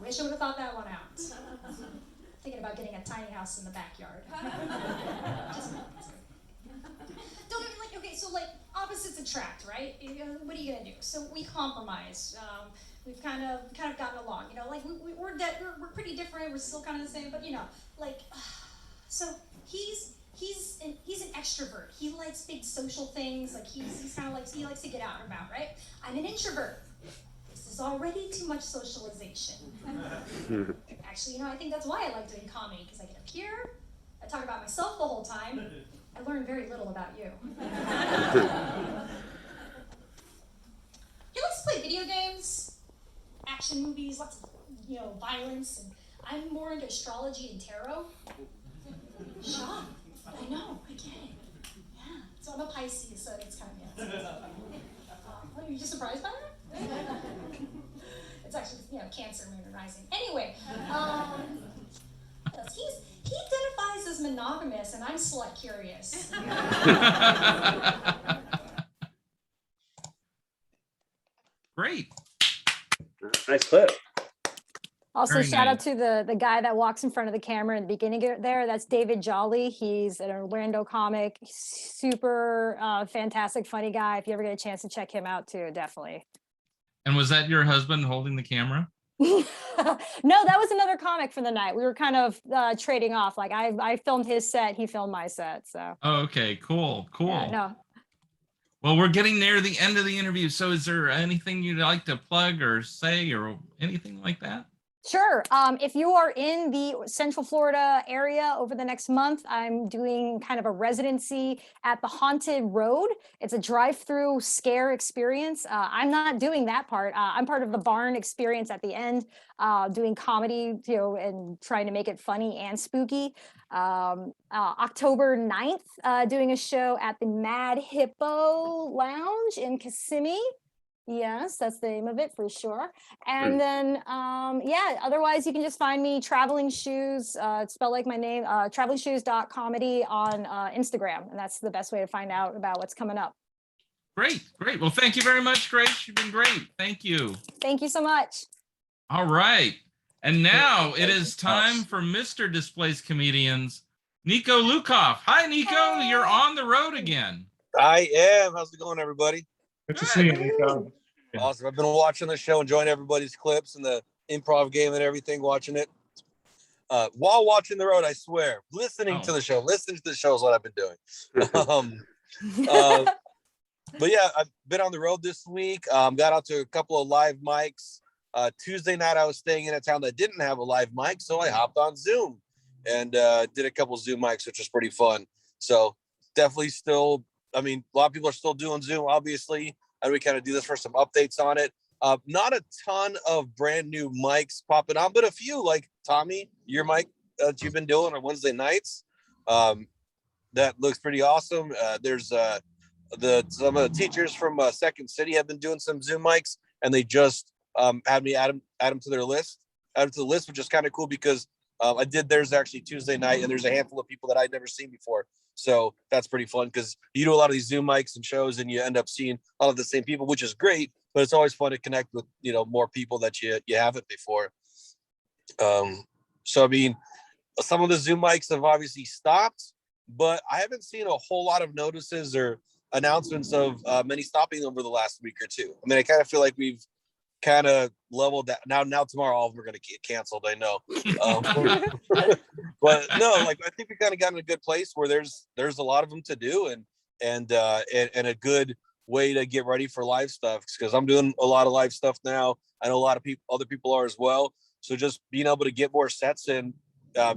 Wish I would have thought that one out. Thinking about getting a tiny house in the backyard. Don't get me like, okay, so like opposites attract, right? What are you gonna do? So we compromise. We've kind of gotten along, you know, like we're pretty different. We're still kind of the same, but you know, like, so he's an extrovert. He likes big social things. Like he's kind of like, he likes to get out and about, right? I'm an introvert. This is already too much socialization. Actually, you know, I think that's why I like doing comedy, because I get up here, I talk about myself the whole time. I learn very little about you. He likes to play video games, action movies, lots of, you know, violence, and I'm more into astrology and tarot. Shocked. I know, I get it. Yeah, So I'm a Pisces, so it's kind of, are you just surprised by that? It's actually, Cancer, moon, and rising. Anyway, he identifies as monogamous, and I'm slut curious. Great. Nice clip. Also, Very shout out nice. to the guy that walks in front of the camera in the beginning there. That's David Jolly. He's an Orlando comic, super fantastic, funny guy. If you ever get a chance to check him out too, definitely. And was that your husband holding the camera? No, that was another comic for the night. We were kind of trading off. Like I filmed his set, he filmed my set. So. Oh, okay, cool. Yeah, no. Well, we're getting near the end of the interview. So is there anything you'd like to plug or say or anything like that? Sure. If you are in the Central Florida area over the next month, I'm doing kind of a residency at the Haunted Road. It's a drive-through scare experience. I'm not doing that part. I'm part of the barn experience at the end, doing comedy, and trying to make it funny and spooky. October 9th, doing a show at the Mad Hippo Lounge in Kissimmee. Yes, that's the name of it for sure. And then, otherwise you can just find me Traveling Shoes, it's spelled like my name, travelingshoes.comedy on Instagram. And that's the best way to find out about what's coming up. Great. Well, thank you very much, Grace. You've been great. Thank you. Thank you so much. All right. And now it is time for Mr. Displaced Comedians, Niko Lukoff. Hi, Niko. Hey. You're on the road again. I am. How's it going, everybody? Good to see you, Niko. Awesome. I've been watching the show, enjoying everybody's clips and the improv game and everything, watching it. While watching the road, I swear, listening to the show is what I've been doing. But yeah, I've been on the road this week. Got out to a couple of live mics. Tuesday night, I was staying in a town that didn't have a live mic, so I hopped on Zoom and did a couple Zoom mics, which was pretty fun. So definitely still, a lot of people are still doing Zoom, obviously, and we kind of do this for some updates on it. Not a ton of brand new mics popping on, but a few, like Tommy, your mic that you've been doing on Wednesday nights. That looks pretty awesome. There's some of the teachers from Second City have been doing some Zoom mics, and they just had me add them to their list, which is kind of cool because I did theirs actually Tuesday night, and there's a handful of people that I'd never seen before. So that's pretty fun because you do a lot of these Zoom mics and shows and you end up seeing a lot of the same people, which is great, but it's always fun to connect with, more people that you haven't before. So, some of the Zoom mics have obviously stopped, but I haven't seen a whole lot of notices or announcements of many stopping over the last week or two. I kind of feel like we've kind of leveled that. Now tomorrow all of them are going to get canceled, I know. But no, I think we kind of got in a good place where there's a lot of them to do and a good way to get ready for live stuff, because I'm doing a lot of live stuff now. I know a lot of other people are as well. So just being able to get more sets in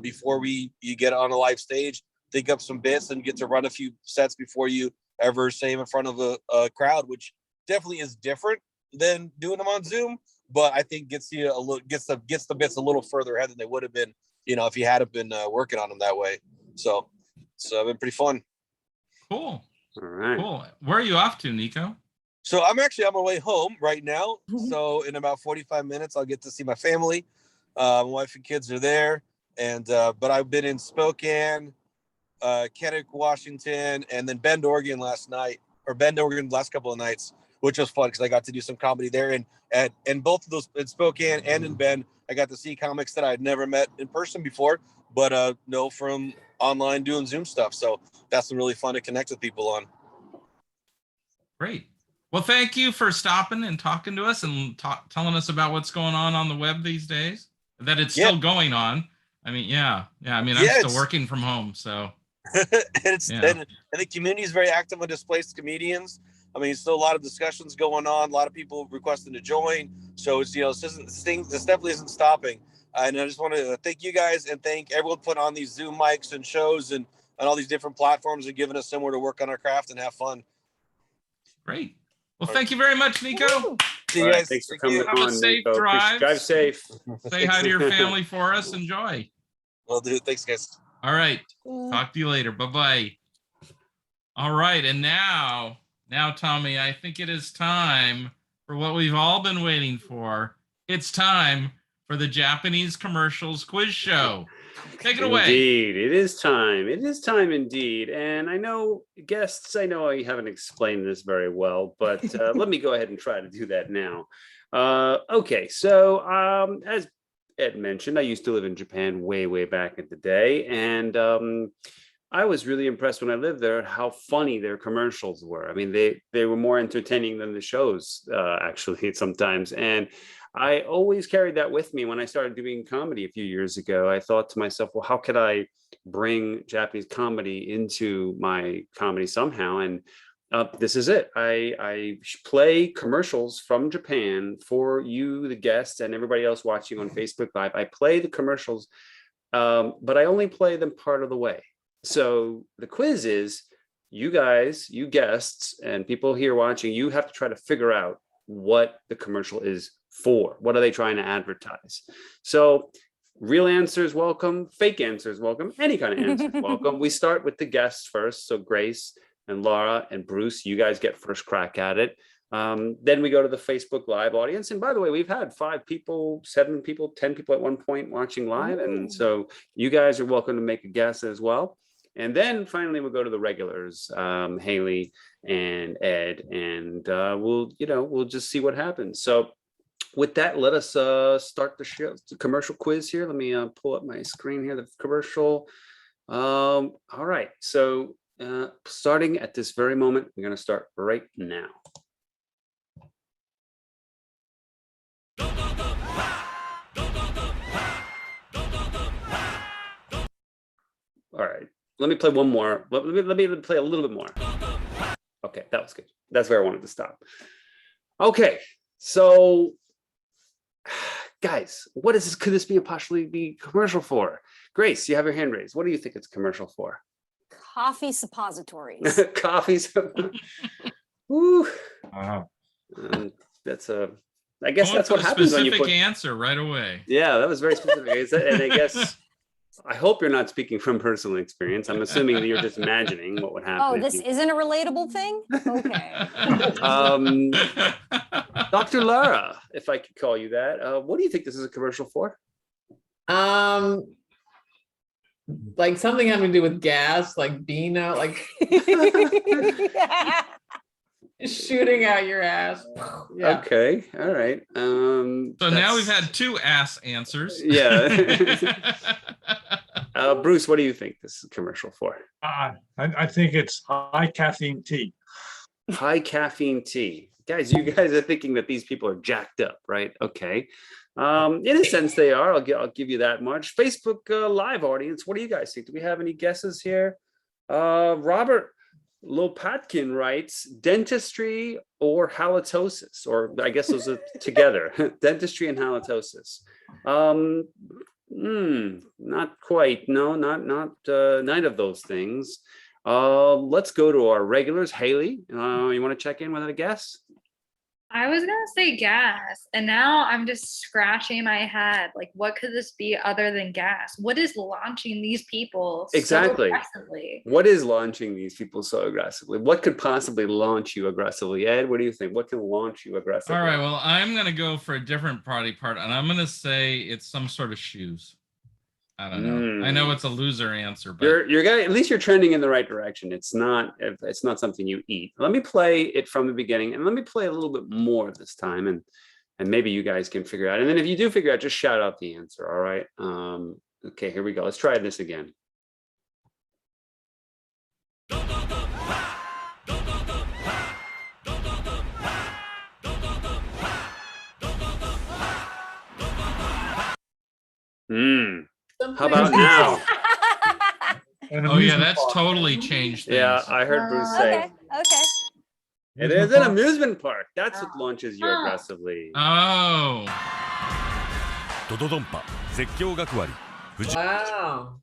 before you get on a live stage, think up some bits and get to run a few sets before you ever say them in front of a crowd, which definitely is different than doing them on Zoom, but I think gets the bits a little further ahead than they would have been, if you hadn't been working on them that way. So it's been pretty fun. Cool. All right. Cool. Where are you off to, Niko? So I'm actually on my way home right now. So in about 45 minutes, I'll get to see my family. My wife and kids are there, and but I've been in Spokane, Kennewick, Washington, and then Bend, Oregon last couple of nights, which was fun because I got to do some comedy there. And both of those, in Spokane and in Bend, I got to see comics that I'd never met in person before, but know from online doing Zoom stuff. So that's been really fun to connect with people on. Great. Well, thank you for stopping and talking to us and telling us about what's going on the web these days, that it's still going on. I'm still working from home, so. And the community is very active on displaced comedians. Still a lot of discussions going on, a lot of people requesting to join. So it's, this definitely isn't stopping. And I just want to thank you guys and thank everyone putting on these Zoom mics and shows and all these different platforms and giving us somewhere to work on our craft and have fun. Great. Well, thank you very much, Niko. See you guys. Thanks for coming Have on, a safe Niko. drive. Drive safe. Say hi to your family for us. Enjoy. Will do. Thanks, guys. All right. Talk to you later. Bye-bye. All right, and now, Tommy, I think it is time for what we've all been waiting for. It's time for the Japanese commercials quiz show. Take it away. Indeed, it is time. It is time indeed. And I know guests, I know I haven't explained this very well, but let me go ahead and try to do that now. Okay, so as Ed mentioned, I used to live in Japan way back in the day. And I was really impressed when I lived there how funny their commercials were. I mean, they were more entertaining than the shows, actually, sometimes. And I always carried that with me when I started doing comedy a few years ago. I thought to myself, well, how could I bring Japanese comedy into my comedy somehow? And this is it. I play commercials from Japan for you, the guests, and everybody else watching on Facebook Live. I play the commercials, but I only play them part of the way. So the quiz is, you guys, you guests, and people here watching, you have to try to figure out what the commercial is for. What are they trying to advertise? So real answers welcome, fake answers welcome, any kind of answers welcome. We start with the guests first. So Grace and Lara and Bruce, you guys get first crack at it. Then we go to the Facebook Live audience. And by the way, we've had 5 people, 7 people, 10 people at one point watching live. And so you guys are welcome to make a guess as well. And then finally, we'll go to the regulars, Hailey and Ed, and we'll just see what happens. So with that, let us start the show, the commercial quiz here. Let me pull up my screen here, the commercial. All right, so starting at this very moment, we're going to start right now. All right. Let me play one more. Let me play a little bit more. Okay, that was good. That's where I wanted to stop. Okay, so guys, what is this? Could this be possibly be commercial for? Grace, you have your hand raised. What do you think it's commercial for? Coffee suppositories. Coffee. Woo. That's a. I guess that's what happens when you put. Specific answer right away. Yeah, that was very specific. And I guess. I hope you're not speaking from personal experience. I'm assuming that you're just imagining what would happen. Oh, this isn't a relatable thing? Okay. Dr. Lara, if I could call you that, what do you think this is a commercial for? Like something having to do with gas, like Beano, like shooting out your ass. Yeah. Okay, all right. So now we've had 2 ass answers. Yeah. Bruce, what do you think this is a commercial for? I think it's high caffeine tea. High caffeine tea. Guys, you guys are thinking that these people are jacked up, right? Okay. In a sense they are. I'll give you that much. Facebook Live audience, what do you guys think? Do we have any guesses here? Robert Lopatkin writes, dentistry or halitosis, or I guess those are together. Dentistry and halitosis. Not quite. No, not none of those things. Let's go to our regulars. Hailey, you want to check in with a guess? I was gonna say gas, and now I'm just scratching my head. Like, what could this be other than gas? What is launching these people exactly? So aggressively? What is launching these people so aggressively? What could possibly launch you aggressively? Ed, what do you think? What can launch you aggressively? All right, well, I'm gonna go for a different part, and I'm gonna say it's some sort of shoes. I don't know. I know it's a loser answer, but you're at least you're trending in the right direction. It's not something you eat. Let me play it from the beginning, and let me play a little bit more this time, and maybe you guys can figure out. And then if you do figure out, just shout out the answer. All right. Okay, here we go. Let's try this again. How about now? Oh yeah, that's totally changed things. Yeah, I heard Bruce say. Okay. It is an amusement park. That's what launches you aggressively. Oh. Wow.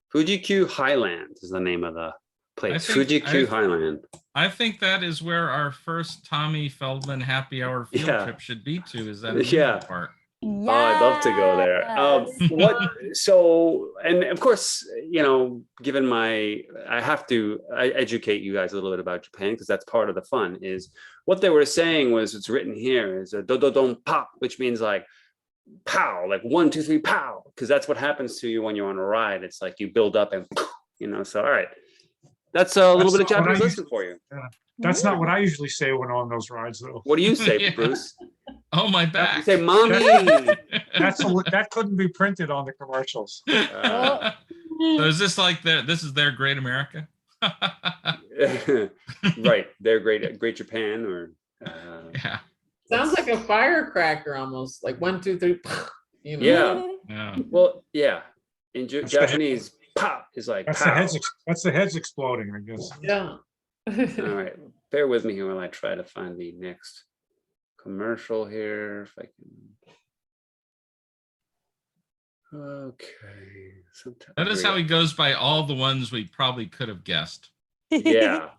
Fuji-Q Highland is the name of the place. Fuji-Q Highland. I think that is where our first Tommy Feldman happy hour field trip should be to. Is that a park? Oh, I'd love to go there. So, and of course, given I have to educate you guys a little bit about Japan because that's part of the fun is what they were saying was it's written here is a do-do-don pop, which means like pow, like 1, 2, 3, pow, because that's what happens to you when you're on a ride. It's like you build up and, so, all right. That's a little bit of Japanese lesson for you. That's not what I usually say when on those rides, though. What do you say, Bruce? Oh, my back. You say, mommy. That couldn't be printed on the commercials. So is this like this is their Great America? Right. They're Great Japan or. Yeah. Sounds like a firecracker almost, like 1, 2, 3. Yeah. Well, yeah. In Japanese, pop is like that's pow. That's the heads exploding, I guess. Yeah. All right. Bear with me here while I try to find the next commercial here. If I can. Okay. Notice how he goes by all the ones we probably could have guessed. Yeah.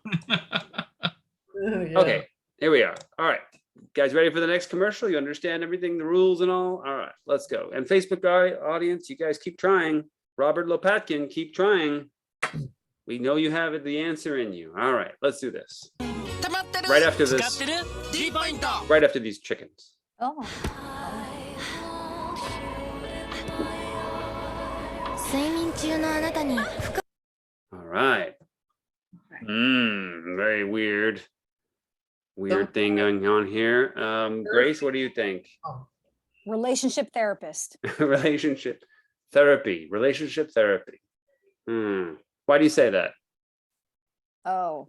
Okay. Here we are. All right. Guys, ready for the next commercial? You understand everything, the rules and all? All right, let's go. And Facebook audience, you guys keep trying. Robert Lopatkin, keep trying. We know you have the answer in you. All right, let's do this. Right after this. Right after these chickens. Oh. All right. Very weird thing going on here. Grace, what do you think? Relationship therapist. Relationship therapy. Why do you say that? Oh.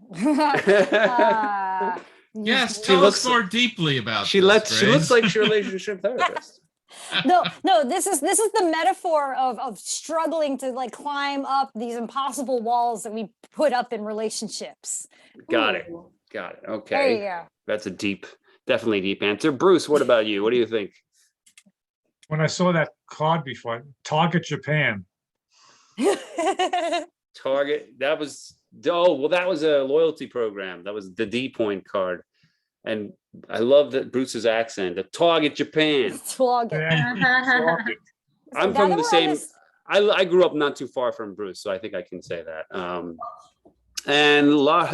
Yes, tell us more deeply about she this, looks like she's a relationship therapist. No, this is the metaphor of struggling to like climb up these impossible walls that we put up in relationships. Got it. Okay. There you go. That's a definitely deep answer. Bruce, what about you? What do you think? When I saw that card before, Target Japan. Target, that was a loyalty program. That was the D point card. And I love that Bruce's accent, the Target Japan. I'm from the same, I grew up not too far from Bruce, so I think I can say that. And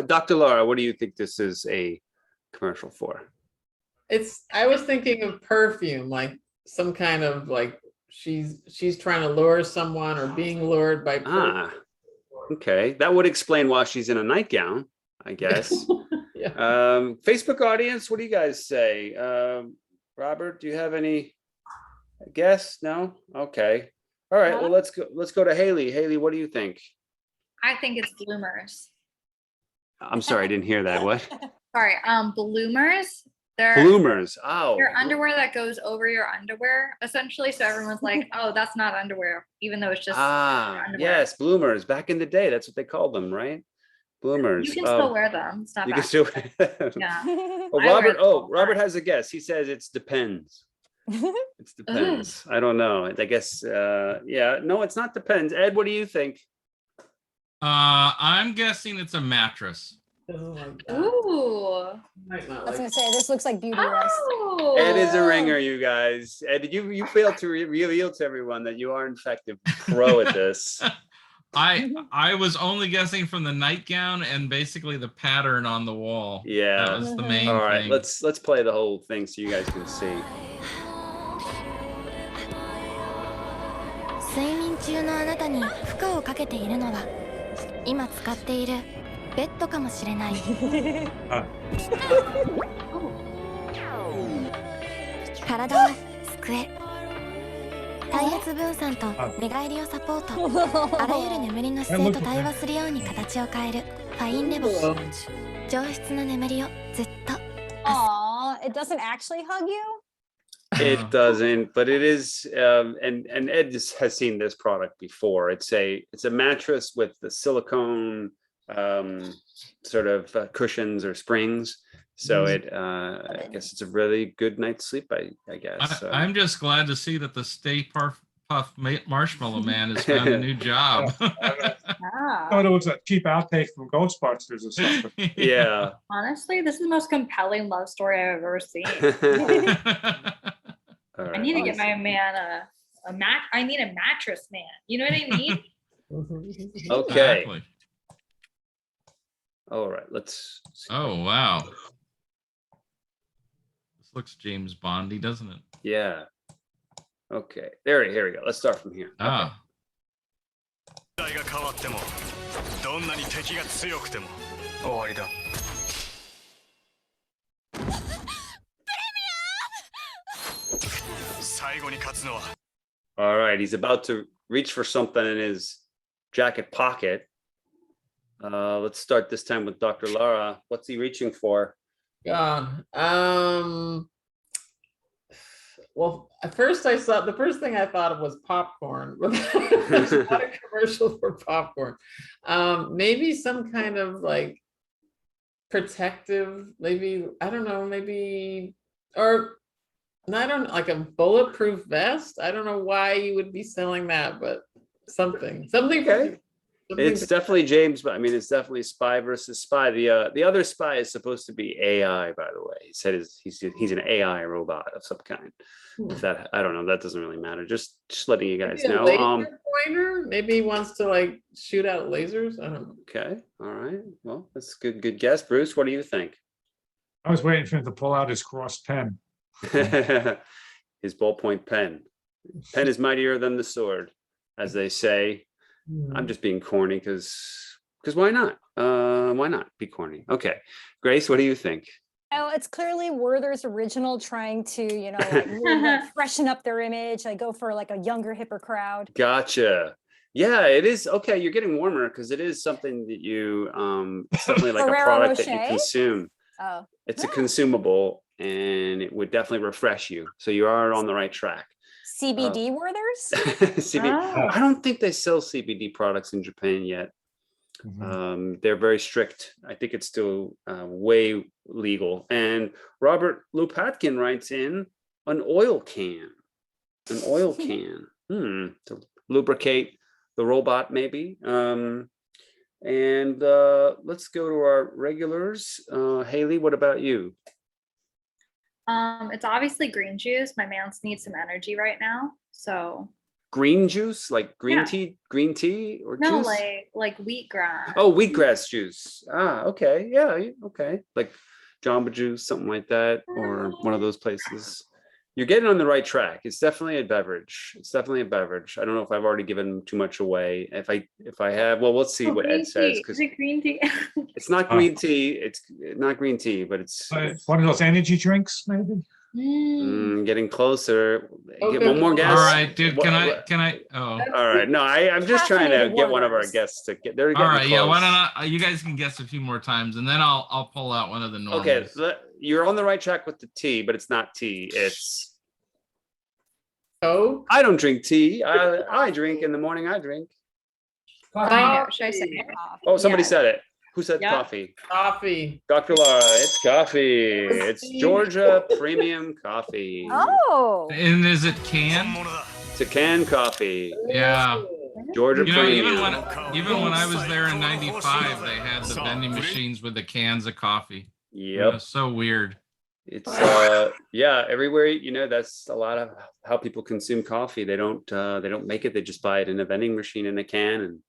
Dr. Lara, what do you think this is a commercial for? I was thinking of perfume, like some kind of like she's trying to lure someone or being lured by perfume. Okay, that would explain why she's in a nightgown, I guess. Yeah. Facebook audience, what do you guys say? Robert, do you have any guess? No? Okay. All right, well, let's go to Hailey. Hailey, what do you think? I think it's bloomers. I'm sorry, I didn't hear that. What? Sorry, bloomers. Bloomers. Oh. They're underwear that goes over your underwear, essentially. So everyone's like, "Oh, that's not underwear," even though it's just underwear. Yes, bloomers. Back in the day, that's what they called them, right? Bloomers. You can still wear them. It's not you bad. can still wear them. Yeah. Robert has a guess. He says it's depends. It depends. I don't know. I guess. Yeah. No, it's not depends. Ed, what do you think? I'm guessing it's a mattress. Ooh. I was gonna say this looks like beauty rest. Ed is a ringer, you guys. Ed, you failed to reveal to everyone that you are in fact a pro at this. I was only guessing from the nightgown and basically the pattern on the wall. Yeah, that was the main. All right, thing. let's play the whole thing so you guys can see. 睡眠中のあなたに負荷をかけているのは今使っているベッドかもしれない。体を救え。体圧分散と寝返りをサポート。あらゆる眠りの姿勢と対話するように形を変えるファインレボ。上質な眠りをずっと。Aw, it doesn't actually hug you? It doesn't, but it is, and Ed has seen this product before. It's a mattress with the silicone sort of cushions or springs. So I guess it's a really good night's sleep. I guess. I'm just glad to see that the Stay Puft Marshmallow Man has found a new job. I thought it was a cheap outtake from Ghostbusters or something. Yeah. Honestly, this is the most compelling love story I've ever seen. All I right. need to get my man I need a mattress man. You know what I mean? Okay. Exactly. All right. Let's see. Oh, wow. This looks James Bondy, doesn't it? Yeah. Okay. Here we go. Let's start from here. Okay. Ah. 時代が変わってもどんなに敵が強くても終わりだ。最後に勝つのは All right. He's about to reach for something in his jacket pocket. Let's start this time with Dr. Lara. What's he reaching for? God. Well, at first the first thing I thought of was popcorn, but there's not a commercial for popcorn. Maybe some kind of like protective, maybe, I don't know, maybe, or I don't like a bulletproof vest. I don't know why you would be selling that, but something. Okay. It's definitely James, but I mean, it's definitely spy versus spy. The other spy is supposed to be AI, by the way. He said he's an AI robot of some kind. If that, I don't know, that doesn't really matter. Just letting you guys know. Laser pointer? Maybe he wants to like shoot out lasers. I don't know. Okay. All right. Well, that's a good guess. Bruce, what do you think? I was waiting for him to pull out his crossed pen. His ballpoint pen. Pen is mightier than the sword, as they say. I'm just being corny because why not? Why not be corny? Okay. Grace, what do you think? Oh, it's clearly Werther's original trying to, like, really, like, freshen up their image. I go for like a younger, hipper crowd. Gotcha. Yeah, it is. Okay, you're getting warmer because it is something that you, it's definitely like a product that you consume. Oh. It's a consumable and it would definitely refresh you. So you are on the right track. CBD Werther's? CBD. Oh. I don't think they sell CBD products in Japan yet. They're very strict. I think it's still way legal. And Robert Lupatkin writes in an oil can. To lubricate the robot, maybe. And let's go to our regulars. Hailey, what about you? It's obviously green juice. My man needs some energy right now. So Green juice, like green tea or no, juice? like wheatgrass. Oh, wheatgrass juice. Okay. Yeah. Okay. Like Jamba Juice, something like that, or one of those places. You're getting on the right track. It's definitely a beverage. I don't know if I've already given too much away. If I have, well, let's see what Ed says. Is it green tea? It's not green tea. It's not green tea, but it's one of those energy drinks, maybe. Getting closer. Okay. Get one more guess. All right, dude. Can I? Oh. All right. No, I'm just trying to get one of our guests to get there. All right. Yeah. Why don't you guys can guess a few more times, and then I'll pull out one of the normals. Okay. You're on the right track with the tea, but it's not tea. It's Coke. I don't drink tea. I drink in the morning. I drink. Should I say it? Oh, somebody said it. Who said coffee? Coffee. Dr. Lara, it's coffee. It's Georgia Premium Coffee. Oh. And is it canned? It's a canned coffee. Yeah. Georgia Premium. Even when I was there in '95, they had the vending machines with the cans of coffee. Yep. It was so weird. It's yeah, everywhere, that's a lot of how people consume coffee. They don't make it, they just buy it in a vending machine in a can, and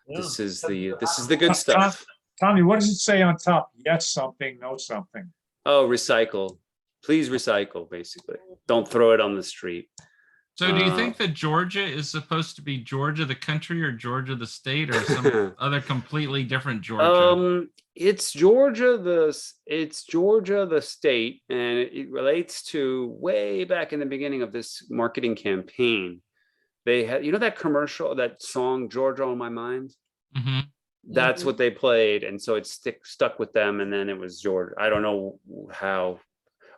this is the good stuff. Tommy, what does it say on top? Yes, something, no something. Oh, recycle. Please recycle, basically. Don't throw it on the street. So do you think that Georgia is supposed to be Georgia the country or Georgia the state or some other completely different Georgia? It's Georgia the state, and it relates to way back in the beginning of this marketing campaign. They had, that commercial, that song "Georgia on My Mind." Mm-hmm. That's what they played, and so it stuck with them. And then it was Georgia. I don't know how.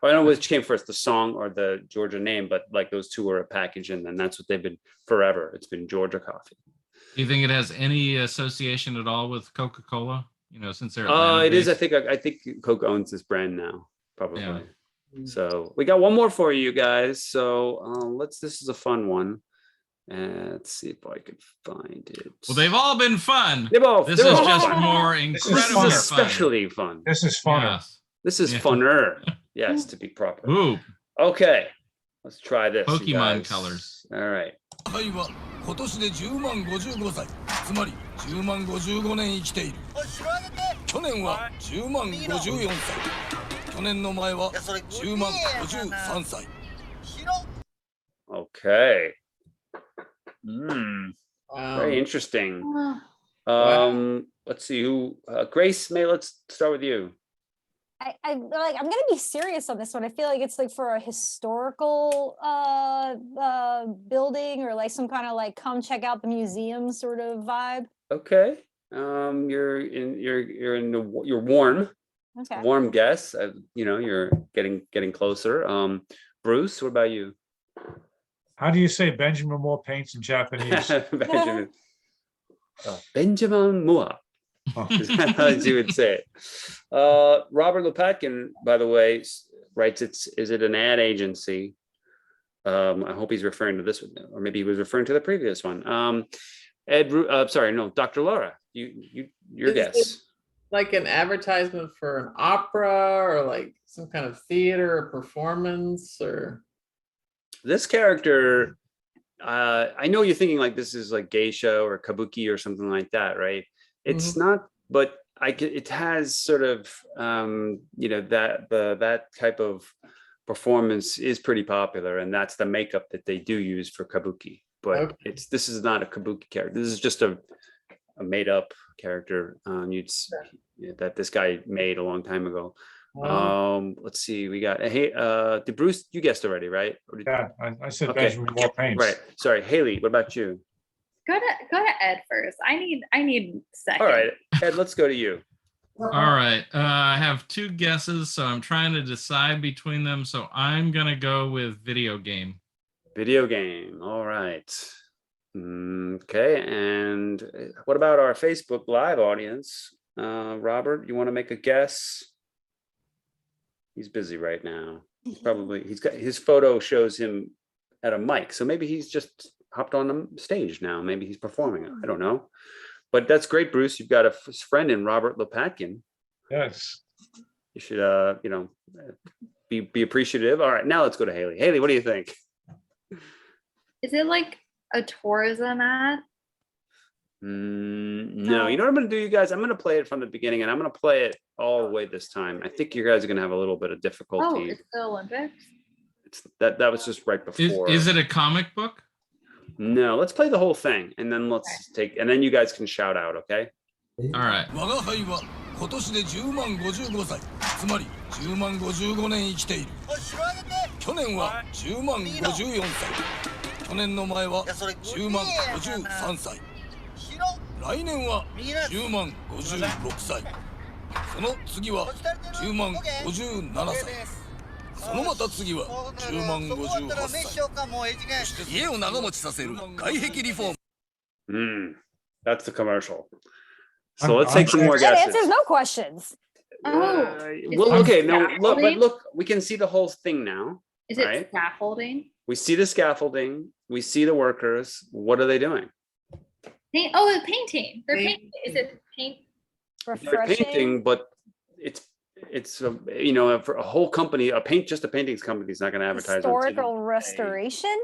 I don't know which came first, the song or the Georgia name, but like those two are a package, and then that's what they've been forever. It's been Georgia coffee. Do you think it has any association at all with Coca-Cola? Since they're it is. I think Coke owns this brand now, probably. Yeah. So we got one more for you guys. So this is a fun one. Let's see if I could find it. Well, they've all been fun. This is just fun. more incredible. This is especially fun. This is funner. Yes. This is funner. Yes, to be proper. Ooh. Okay. Let's try this. you Pokemon guys. colors. All right. はいは今年で10万55歳つまり10万55年生きている去年は10万54歳去年の前は10万53歳 Okay. Wow. Very interesting. Oh, Let's see who. Grace, let's start with you. I'm gonna be serious on this one. I feel like it's like for a historical building or like some kind of like come check out the museum sort of vibe. Okay. You're warm. Okay. Warm guess. You're getting closer. Bruce, what about you? How do you say Benjamin Moore paints in Japanese? Benjamin. Benjamin Moore. Oh. As you would say it. Robert Lopatkin, by the way, writes is it an ad agency? I hope he's referring to this one, or maybe he was referring to the previous one. Dr. Laura, your guess. It like an advertisement for an opera or like some kind of theater or performance or? This character, I know you're thinking like this is like geisha or kabuki or something like that, right? It's not, but it has sort of that type of performance is pretty popular, and that's the makeup that they do use for kabuki. But this is not a kabuki character. This is just a made up character that this guy made a long time ago. Wow. Let's see, we got did Bruce, you guessed already, right? Yeah, I said Benjamin Moore paints. Right. Sorry, Hailey, what about you? go to Ed first. I need second. All right, Ed, let's go to you. All right. I have two guesses, so I'm trying to decide between them. So I'm going to go with video game. Video game. All right. Okay. And what about our Facebook Live audience? Robert, you want to make a guess? He's busy right now. He's got his photo shows him at a mic. So maybe he's just hopped on the stage now. Maybe he's performing it. I don't know. But that's great, Bruce. You've got a friend in Robert Lopatkin. Yes. You should, be appreciative. All right, now let's go to Hailey. Hailey, what do you think? Is it like a tourism ad? No. You know what I'm going to do, you guys? I'm going to play it from the beginning, and I'm going to play it all the way this time. I think you guys are going to have a little bit of difficulty. Oh, it's the Olympics? That was just right before. Is it a comic book? No, let's play the whole thing, and then and then you guys can shout out, okay? All right. 我が輩は今年で10万55歳つまり10万55年生きている去年は10万54歳去年の前は10万53歳来年は10万56歳その次は10万57歳そのまた次は10万58歳そして家を長持ちさせる外壁リフォーム That's the commercial. So let's take some more That guesses. answers no questions. Well, okay, no, look, we can see the whole thing now. Is it right? scaffolding? We see the scaffolding. We see the workers. What are they doing? Oh, the painting. They're painting. Is it paint? They're painting, but it's for a whole company, just a paintings company is not going to advertise Historical on TV. restoration?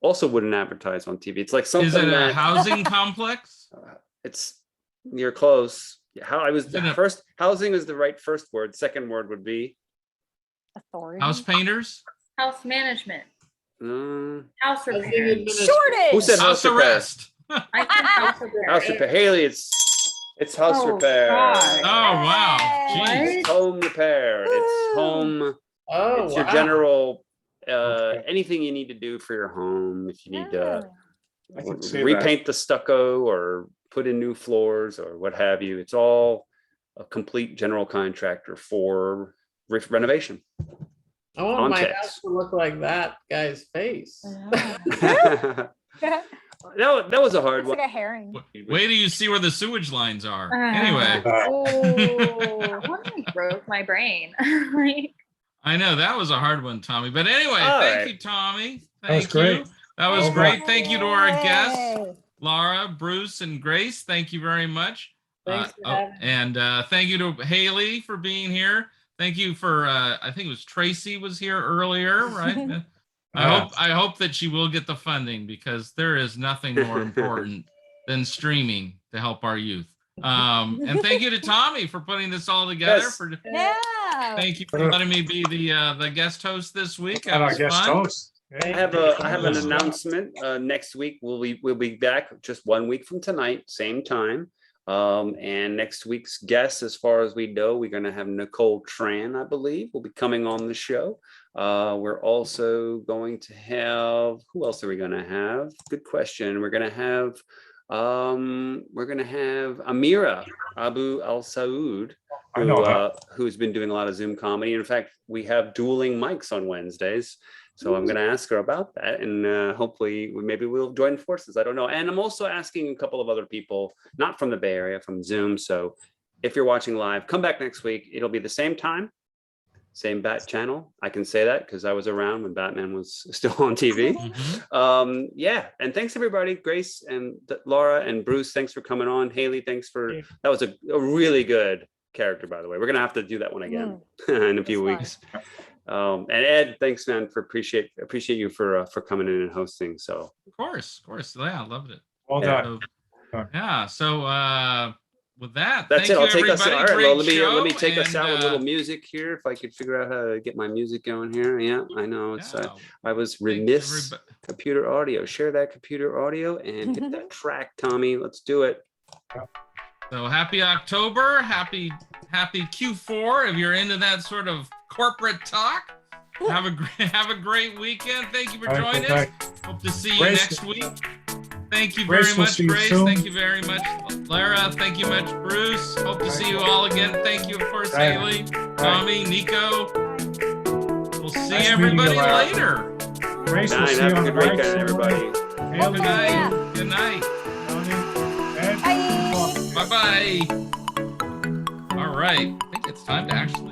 Also wouldn't advertise on TV. It's like something. Is it a housing complex? You're close. First housing is the right first word. Second word would be authority. House painters? House management. House repair. Shortage. Who said house arrest? I think house repair. House repair. Hailey, it's house repair. God. Oh wow. Jeez. It's home repair. It's home. Oh, It's your general anything you need to do for your home. If you need to repaint the stucco or put in new floors or what have you, it's all a complete general contractor for renovation. I want my house to look like that guy's face. That was a hard one. Like a herring. Wait till you see where the sewage lines are. Anyway. Oh, what broke my brain. I know that was a hard one, Tommy. But anyway, thank you, Tommy. Thank you. That was great. Thank you to our guests, Lara, Bruce, and Grace. Thank you very much. Thanks for having me. And thank you to Hailey for being here. Thank you for, I think it was Tracy was here earlier, right? I hope that she will get the funding, because there is nothing more important than streaming to help our youth. And thank you to Tommy for putting this all together. Yeah. Thank you for letting me be the guest host this week. That Our was guest fun. host. I have an announcement. Next week we'll be back just 1 week from tonight, same time. And next week's guest, as far as we know, we're going to have Nicole Tran, I believe, will be coming on the show. We're also going to have, who else are we going to have? Good question. We're going to have Amira Abu Al Saud, who's been doing a lot of Zoom comedy. In fact, we have dueling mics on Wednesdays. So I'm going to ask her about that, and hopefully maybe we'll join forces. I don't know. And I'm also asking a couple of other people, not from the Bay Area, from Zoom. So if you're watching live, come back next week. It'll be the same time, same Bat channel. I can say that because I was around when Batman was still on TV. Yeah. And thanks everybody. Grace and Laura and Bruce, thanks for coming on. Hailey, thanks for, that was a really good character, by the way. We're going to have to do that one again in a few weeks. And Ed, thanks, man, for appreciate you for coming in and hosting. So of course, yeah, I loved it. Well done. So with that, that's it. I'll take us. All right, well, let me take us out with a little music here. If I could figure out how to get my music going here. Yeah, I know it's. I was remiss. Computer audio. Share that computer audio and hit that track, Tommy. Let's do it. So happy October, happy Q4. If you're into that sort of corporate talk, have a great weekend. Thank you for joining us. Hope to see you next week. Thank you very much, Grace. Thank you very much, Lara. Thank you much, Bruce. Hope to see you all again. Thank you, of course, Hailey, Tommy, Niko. We'll see everybody later. Grace, we'll see have you a on good the right weekend, everybody. Hailey. Good night. Good night. Bye. Bye-bye. All right. I think it's time to actually